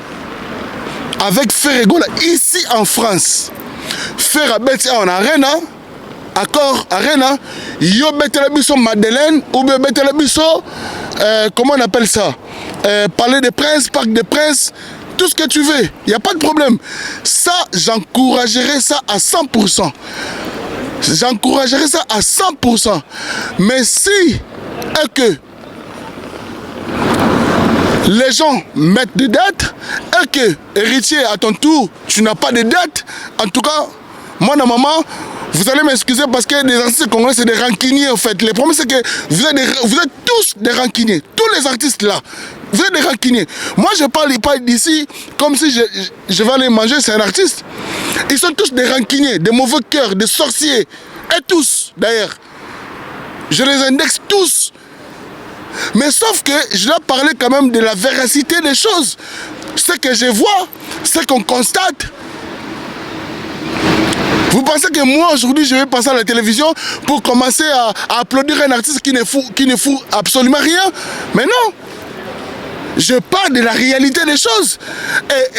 avec Ferregola ici en France. Faire à Bête en Arena, Accor Arena, yo Betelabiso Madeleine ou bien Betelabiso, comment on appelle ça? Palais des Princes, Parc des Princes, tout ce que tu veux, il n'y a pas de problème. Ça, j'encouragerais ça à 100%. J'encouragerais ça à 100%. Mais si et que les gens mettent des dates et que, héritier, à ton tour, tu n'as pas de date, en tout cas, moi, normalement, vous allez m'excuser parce que les artistes congolais, c'est des rancuniers en fait. Le problème, c'est que vous êtes tous des rancuniers. Tous les artistes là, vous êtes des rancuniers. Moi, je parle pas d'ici comme si je vais aller manger, c'est un artiste. Ils sont tous des rancuniers, des mauvais cœurs, des sorciers. Et tous, d'ailleurs. Je les indexe tous. Mais sauf que je dois parler quand même de la véracité des choses. Ce que je vois, ce qu'on constate. Vous pensez que moi aujourd'hui je vais passer à la télévision pour commencer à applaudir un artiste qui ne fout absolument rien? Mais non. Je parle de la réalité des choses.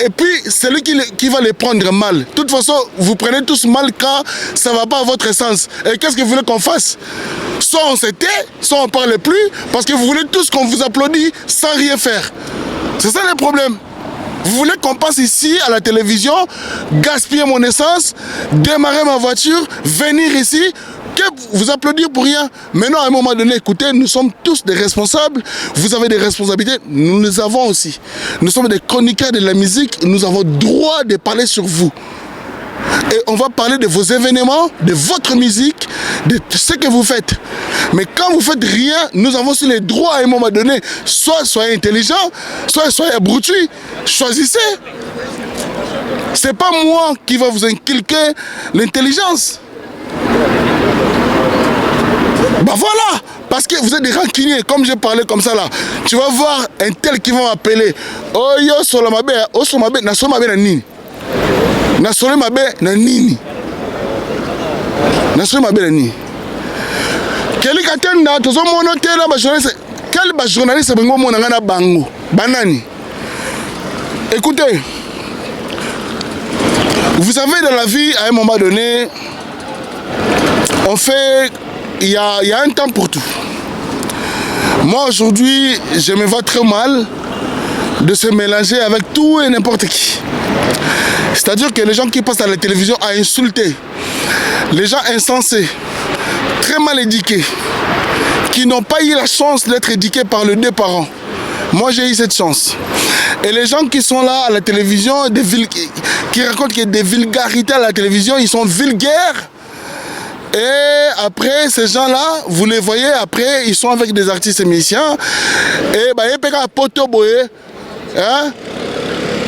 Et puis, celui qui va les prendre mal. De toute façon, vous prenez tous mal quand ça ne va pas à votre sens. Et qu'est-ce que vous voulez qu'on fasse? Soit on se tait, soit on ne parle plus, parce que vous voulez tous qu'on vous applaudisse sans rien faire. C'est ça le problème. Vous voulez qu'on passe ici à la télévision, gaspiller mon essence, démarrer ma voiture, venir ici, que vous applaudir pour rien. Maintenant, à un moment donné, écoutez, nous sommes tous des responsables. Vous avez des responsabilités, nous les avons aussi. Nous sommes des chroniqueurs de la musique, nous avons droit de parler sur vous. Et on va parler de vos événements, de votre musique, de ce que vous faites. Mais quand vous faites rien, nous avons aussi les droits à un moment donné. Soit soyez intelligent, soit soyez abrutis. Choisissez. C'est pas moi qui va vous inculquer l'intelligence. Bah voilà, parce que vous êtes des rancuniers, comme j'ai parlé comme ça là. Tu vas voir un tel qui va m'appeler. Oh yo solamabe, oh solamabe, na solamabe na nini. Na solamabe na nini. Na solamabe na nini. Quel katenda tozo mono tena ba journaliste. Quel ba journaliste bengo mona ngana bango. Banani. Écoutez. Vous savez, dans la vie, à un moment donné, on fait... Il y a un temps pour tout. Moi, aujourd'hui, je me vois très mal de se mélanger avec tout et n'importe qui. C'est-à-dire que les gens qui passent à la télévision à insulter, les gens insensés, très mal éduqués, qui n'ont pas eu la chance d'être éduqués par les deux parents. Moi, j'ai eu cette chance. Et les gens qui sont là à la télévision, qui racontent qu'il y a des vulgarités à la télévision, ils sont vulgaires. Et après, ces gens-là, vous les voyez, après, ils sont avec des artistes et musiciens. Et bah, ils pètent poto boye. Hein?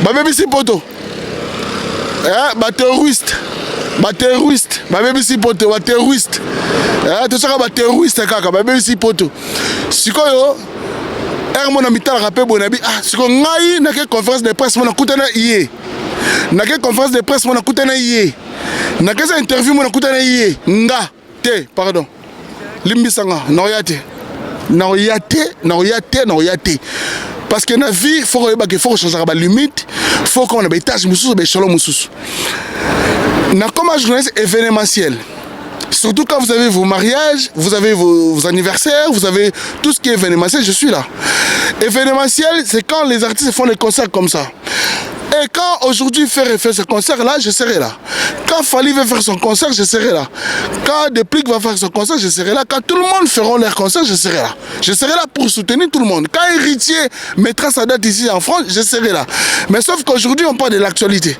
Bah, même ici, poto. Hein? Bah, terroriste. Bah, terroriste. Bah, même ici, poto. Bah, terroriste. Hein? Tout ça, bah, terroriste, kaka. Bah, même ici, poto. Si quoi, yo? Mon ami t'a rappelé bon abi ah ce qu'on a eu n'a que conférence de presse mon akutana yé n'a que conférence de presse mon akutana yé n'a que interview mon akutana yé nga te pardon limbisanga naoyate parce que na vie faut changer la limite faut qu'on ait des tâches mususu be shalom mususu na comme journaliste événementiel. Surtout quand vous avez vos mariages, vous avez vos anniversaires, vous avez tout ce qui est événementiel, je suis là. Événementiel, c'est quand les artistes font des concerts comme ça. Et quand aujourd'hui Ferré fait ce concert-là, je serai là. Quand Fali va faire son concert, je serai là. Quand Deplique va faire son concert, je serai là. Quand tout le monde fera leur concert, je serai là. Je serai là pour soutenir tout le monde. Quand Héritier mettra sa date ici en France, je serai là. Mais sauf qu'aujourd'hui, on parle de l'actualité.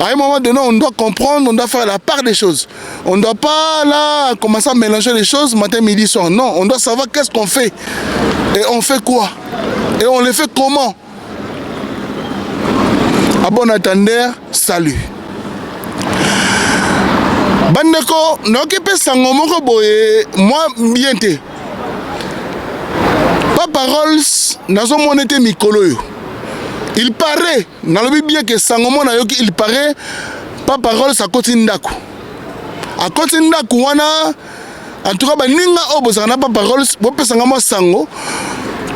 À un moment donné, on doit comprendre, on doit faire la part des choses. On ne doit pas là commencer à mélanger les choses matin, midi, soir. Non, on doit savoir qu'est-ce qu'on fait. Et on fait quoi. Et on le fait comment. À bon attendeur, salut. Bandeko, n'occupe sango moko boye, moi bien te. Pas paroles, nazo monete mikolo yo. Il paraît, nalobi bien que sango mona yoki, il paraît, pas paroles à côté ndako. À côté ndako wana, en tout cas baninga obo na pas paroles, bo pesa ngama sango.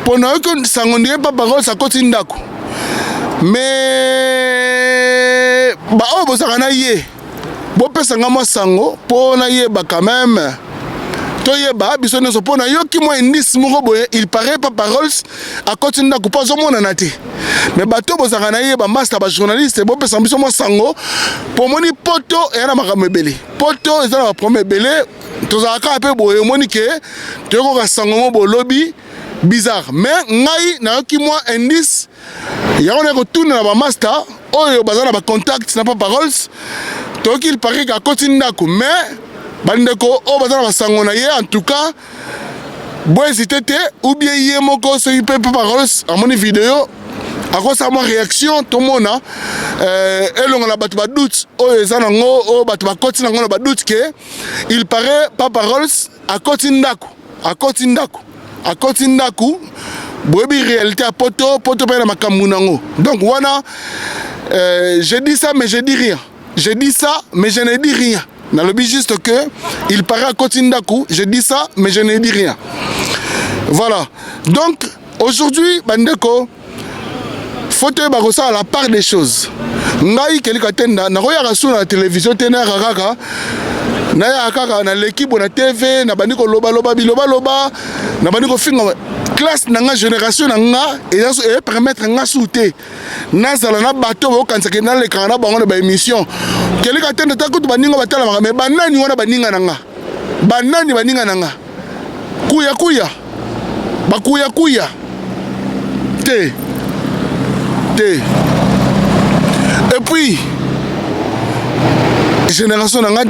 Pona yoki sango ndiye pas paroles à côté ndako. Mais bah oh bozakana ye bo pesa ngama sango pona ye ba quand même to ye ba biso neso pona yoki mo indice moko boye il paraît pas paroles à côté ndako pas zo mona naté mais bato bozakana ye ba master ba journaliste bo pesa biso mo sango pour moni poto et na makambo ebele poto ezala ba premier belé tozaka pe boye moni ke to ko ka sango mo bo lobby bizarre mais ngai na yoki mo indice. Il y a un retour dans la master, il y a un contact, n'a pas paroles. Donc il paraît qu'à côté de Ndako, mais bandeko, en tout cas, bon hésiter ou bien hier mon corps se pas paroles à mon vidéo. À cause de ma réaction, tout le monde et l'on a battu doute, il paraît pas paroles à côté de Ndako, à côté de Ndako, à côté de Ndako. Bobi réalité à poto pena makamunango. Donc voilà, je dis ça mais je dis rien. Je dis ça mais je ne dis rien. Dans le but juste que il paraît à côté d'Akou, je dis ça mais je ne dis rien. Voilà. Donc aujourd'hui bandeko fauteuil barossa à la part des choses. Ngai kelika tenda na roya rasu na télévision tena kaka. Na ya kaka na l'équipe na TV na bandiko loba biloba na bandiko finga classe nanga génération nanga et permettre nga souter nazala na bateau bo kansake na le kana bango na ba émission kelika tenda takutu baninga batala mais banani wana baninga nanga kuya bakuya te et puis génération nanga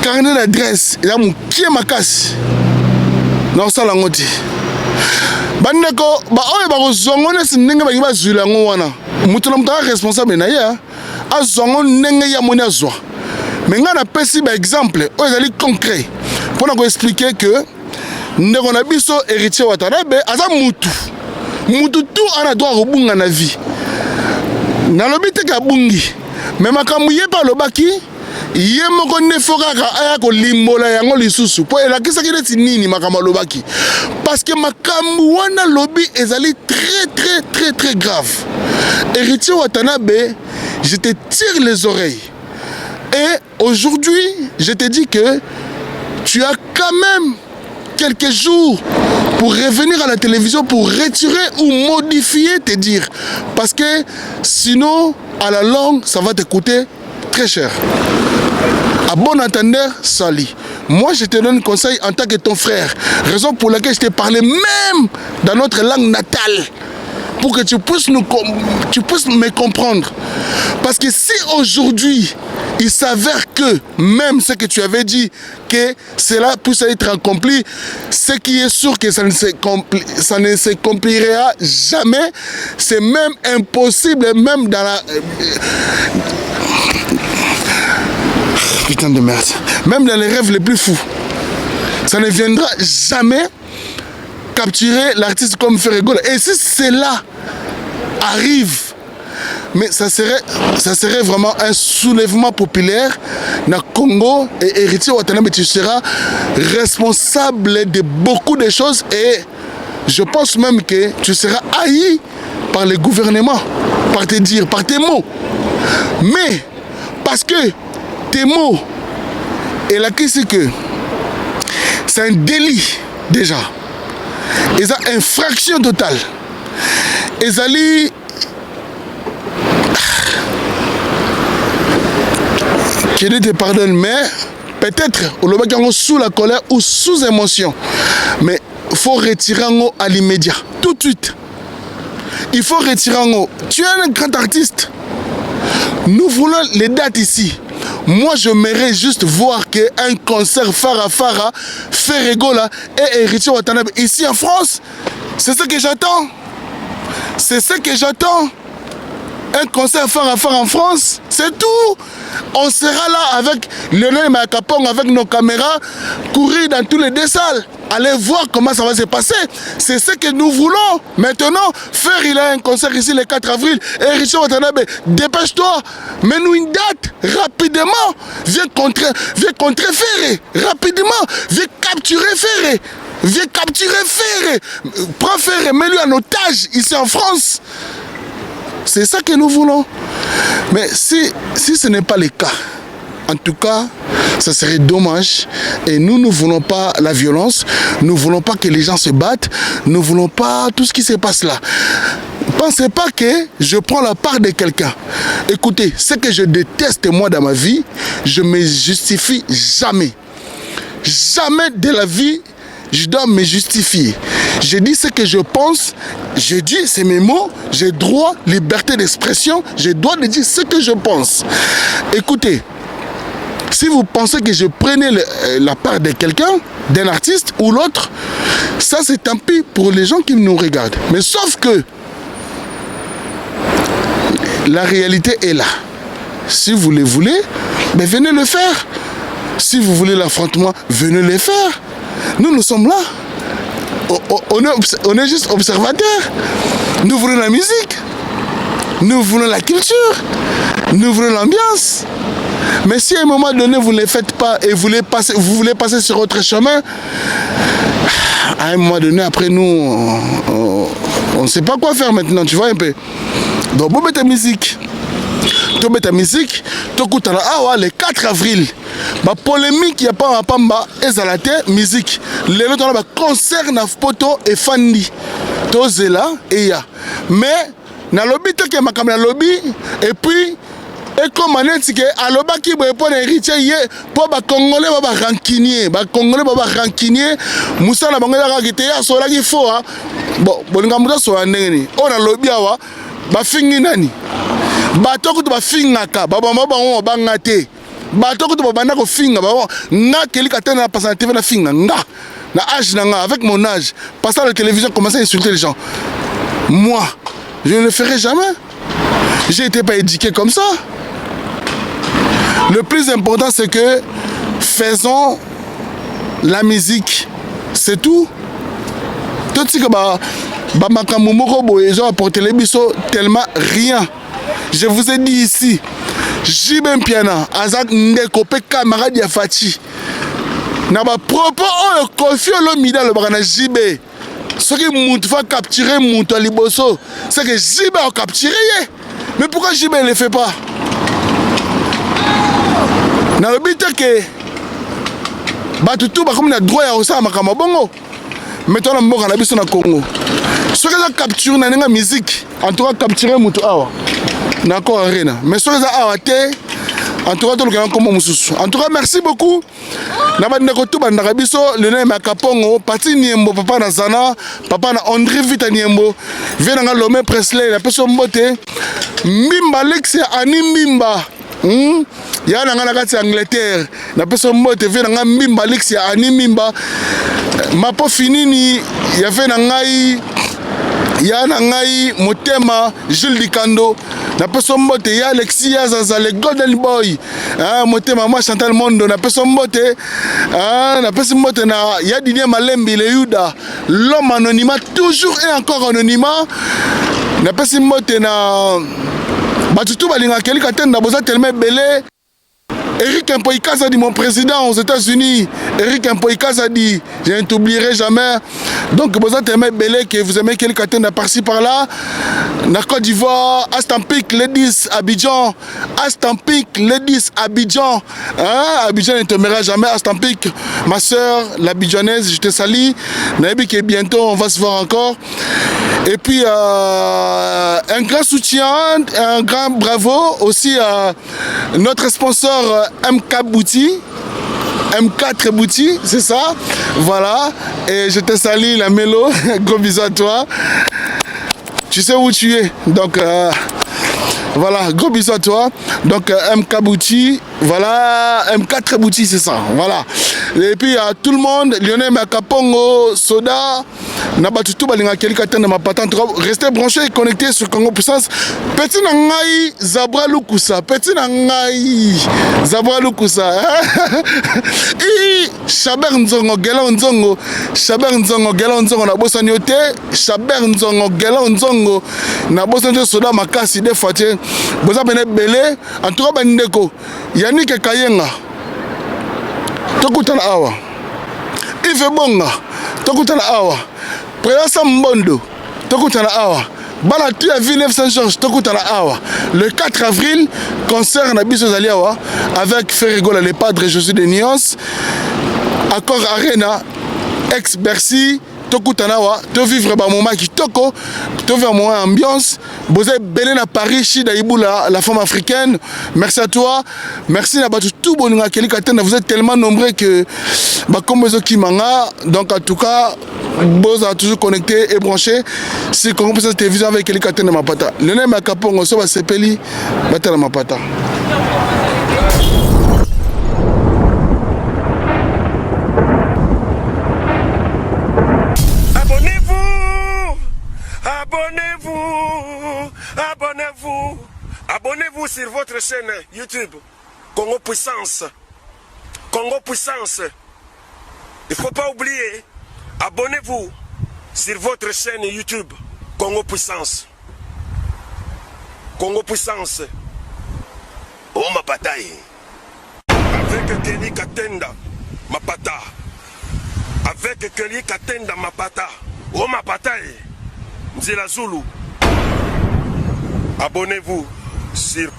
carnet d'adresse il a mon qui est ma casse non ça la ngoti bandeko ba oyo ba kozongo ne sinenge ba ngiba zula ngo wana mutu na mutaka responsable na ya azongo ndenge ya moni azwa mais nga na pesi ba exemple oyo ezali concret pour na ko expliquer que ndeko na biso héritier Watanabe aza mutu tout ana droit robunga na vie na lobite ka bungi mais makambu ye pa lobaki ye moko ne fokaka aya ko limbola yango lisusu po elakisaki neti nini makambo lobaki parce que makambu wana lobi ezali très grave. Héritier Watanabe, je te tire les oreilles et aujourd'hui je te dis que tu as quand même quelques jours pour revenir à la télévision pour retirer ou modifier tes dires parce que sinon à la longue ça va te coûter très cher. À bon entendeur, salut. Moi, je te donne conseil en tant que ton frère. Raison pour laquelle je t'ai parlé même dans notre langue natale. Pour que tu puisses me comprendre. Parce que si aujourd'hui, il s'avère que même ce que tu avais dit, que cela puisse être accompli, ce qui est sûr que ça ne s'accomplira jamais, c'est même impossible, même dans la... Putain de merde. Même dans les rêves les plus fous, ça ne viendra jamais capturer l'artiste comme Ferregola. Et si cela arrive, mais ça serait vraiment un soulèvement populaire dans le Congo et Héritier Watanabe, tu seras responsable de beaucoup de choses et je pense même que tu seras haï par le gouvernement, par tes dires, par tes mots. Mais parce que tes mots, et là, qu'est-ce que c'est un délit déjà. Et ça, infraction totale. Et ça, que Dieu te pardonne, mais peut-être sous la colère ou sous émotion. Mais il faut retirer à l'immédiat, tout de suite. Il faut retirer tu es un grand artiste. Nous voulons les dates ici. Moi, je m'aimerais juste voir qu'un concert Farah Ferregola et Héritier Watanabe ici en France. C'est ce que j'attends. C'est ce que j'attends. Un concert Farah en France, c'est tout. On sera là avec Lionel Makapong, avec nos caméras, courir dans tous les deux salles. Allez voir comment ça va se passer. C'est ce que nous voulons. Maintenant, il a un concert ici le 4 avril. Et Richard Watanabe, dépêche-toi. Mets-nous une date rapidement. Viens contrer Ferré. Rapidement. Viens capturer Ferré. Viens capturer Ferré. Prends Ferré, mets-lui en otage ici en France. C'est ça que nous voulons. Mais si ce n'est pas le cas, en tout cas, ça serait dommage. Et nous ne voulons pas la violence. Nous ne voulons pas que les gens se battent. Nous ne voulons pas tout ce qui se passe là. Pensez pas que je prends la part de quelqu'un. Écoutez, ce que je déteste moi dans ma vie, je ne me justifie jamais. Jamais de la vie, je dois me justifier. Je dis ce que je pense, je dis, c'est mes mots, j'ai droit, liberté d'expression, je dois de dire ce que je pense. Écoutez, si vous pensez que je prenais la part de quelqu'un, d'un artiste ou l'autre, ça c'est tant pis pour les gens qui nous regardent. Mais sauf que la réalité est là. Si vous le voulez, ben venez le faire. Si vous voulez l'affrontement, venez le faire. Nous sommes là. On est juste observateurs. Nous voulons la musique. Nous voulons la culture. Nous voulons l'ambiance. Mais si à un moment donné, vous ne le faites pas et vous voulez passer sur autre chemin, à un moment donné, après nous, on ne sait pas quoi faire maintenant, tu vois un peu. Donc, vous mettez la musique. Tu mets ta musique, tu écoutes le 4 avril. La polémique, il n'y a pas pamba et zalate musique. Les autres, on a concert na poto et fandi. Tu là et ya. Mais, na lobby, tu as ma lobby et puis. Et comme on dit que aloba qui pour héritier pour ba congolais ba rancunier musa na bango la gite ya so la ki fo bon bolinga muta so ndengeni ona lobi awa ba fingi nani ba to ko ba fingaka ba bango ba ngate ba to ko ba banda ko finga ba nga keli katena na passer TV na finga nga na âge na nga avec mon âge passer à la télévision commencer à insulter les gens. Moi je ne le ferai jamais. J'ai été pas éduqué comme ça. Le plus important, c'est que faisons la musique. C'est tout. Tout ce que ils ont apporté les bisous tellement rien. Je vous ai dit ici, Jibem Piana, Azak Ndekope camarade Yafati. N'a pas propos au confie le mida le barana Jibé. Ce qui monte va capturer mon liboso, c'est que Jibé a capturé. Mais pourquoi Jibé ne le fait pas? Na le but que batutu ba comme na droit ya osama makama bongo mettons na mboka na biso na Congo ce que ça capture na nga musique en tout cas capturer mutu awa na ko arena mais ce que ça awa te en tout cas to lokana comme mususu en tout cas merci beaucoup na ba ndeko tu ba ndaka biso le nom Makapongo parti Niembo papa na Zana papa na André Vita Niembo vient na Lomé Presley la personne mbote Mbimba Lex ani Mbimba yana ngana kati Angleterre na peso mbote ve na Mbimba Lex ya ani Mbimba mapo finini ya ve na ngai yana ngai motema Jules Dikando na peso mbote ya Alexia Zaza le Golden Boy motema moi Chantal Mondo na peso mbote na peso mbote na ya Didier Malembi le Yuda l'homme anonymat toujours et encore anonymat na peso mbote na batutu balinga keli katenda boza tellement belé Eric Mpoïkaz a dit, mon président aux États-Unis, Eric Mpoïkaz a dit, je ne t'oublierai jamais. Donc, vous aimez Belé, que vous aimez quelqu'un de par-ci par-là. Na Côte d'Ivoire, Astampik, Ladies, Abidjan. Astampik, Ladies, Abidjan. Hein? Abidjan ne t'aimera jamais. Astampik, ma soeur, l'Abidjanaise, je te salue. Naïbi, que bientôt on va se voir encore. Et puis, un grand soutien, un grand bravo aussi à notre sponsor MK Bouti. M4 Bouti, c'est ça. Voilà. Et je te salue, la Mélo. Gros bisous à toi. Tu sais où tu es. Donc, voilà, gros bisous à toi. Donc, MK Bouti, voilà, M4 Bouti, c'est ça. Voilà. Et puis, à tout le monde, Lionel Makapongo, Soda, Nabatutu, Balinga Kelikaten, Mapatan, restez branchés et connectés sur Congo Puissance. Petit Nangaï, Zabra Lukusa. Petit Nangaï, Zabra Lukusa. Chaber Nzongo, Gela Nzongo, Chaber Nzongo, Gela Nzongo, Nabosa Nyote, Chaber Nzongo, Gela Nzongo, Nabosa Nyote, Soda Makasi, des fois, Boza Bene Belé, en tout cas, Bandeko, Yannick Kayenga, Tokutana Awa, Yves Bonga, Tokutana Awa, Préasa Mbondo, Tokutana Awa, Balatu à Villeneuve Saint-Georges, Tokutana Awa. Le 4 avril, concert Nabiso Zaliawa avec Ferrigola, les padres Jésus de Nyons, Accord Arena, ex-Bercy, Tokutanawa, te vivre un moment qui toko, te vivre un moment ambiance. Vous êtes belé à Paris, Chida Iboula, la femme africaine. Merci à toi. Merci à tout bon vous êtes tellement nombreux que comme vous êtes manga. Donc en tout cas, vous êtes toujours connectés et branchés. Si vous avez cette télévision avec quelqu'un de ma pata. Le nom est Kapongo, ça va s'appeler Batala Mapata. Abonnez-vous sur votre chaîne YouTube Congo Puissance. Congo Puissance. Il ne faut pas oublier, abonnez-vous sur votre chaîne YouTube Congo Puissance. Congo Puissance. Oh ma bataille. Avec Kelly Katenda, ma pata. Avec Kelly Katenda, ma pata. Oh ma bataille. Nzela Zulu. Abonnez-vous sur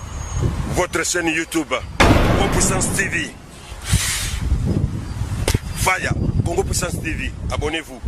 votre chaîne YouTube Congo Puissance TV. Faya, Congo Puissance TV. Abonnez-vous.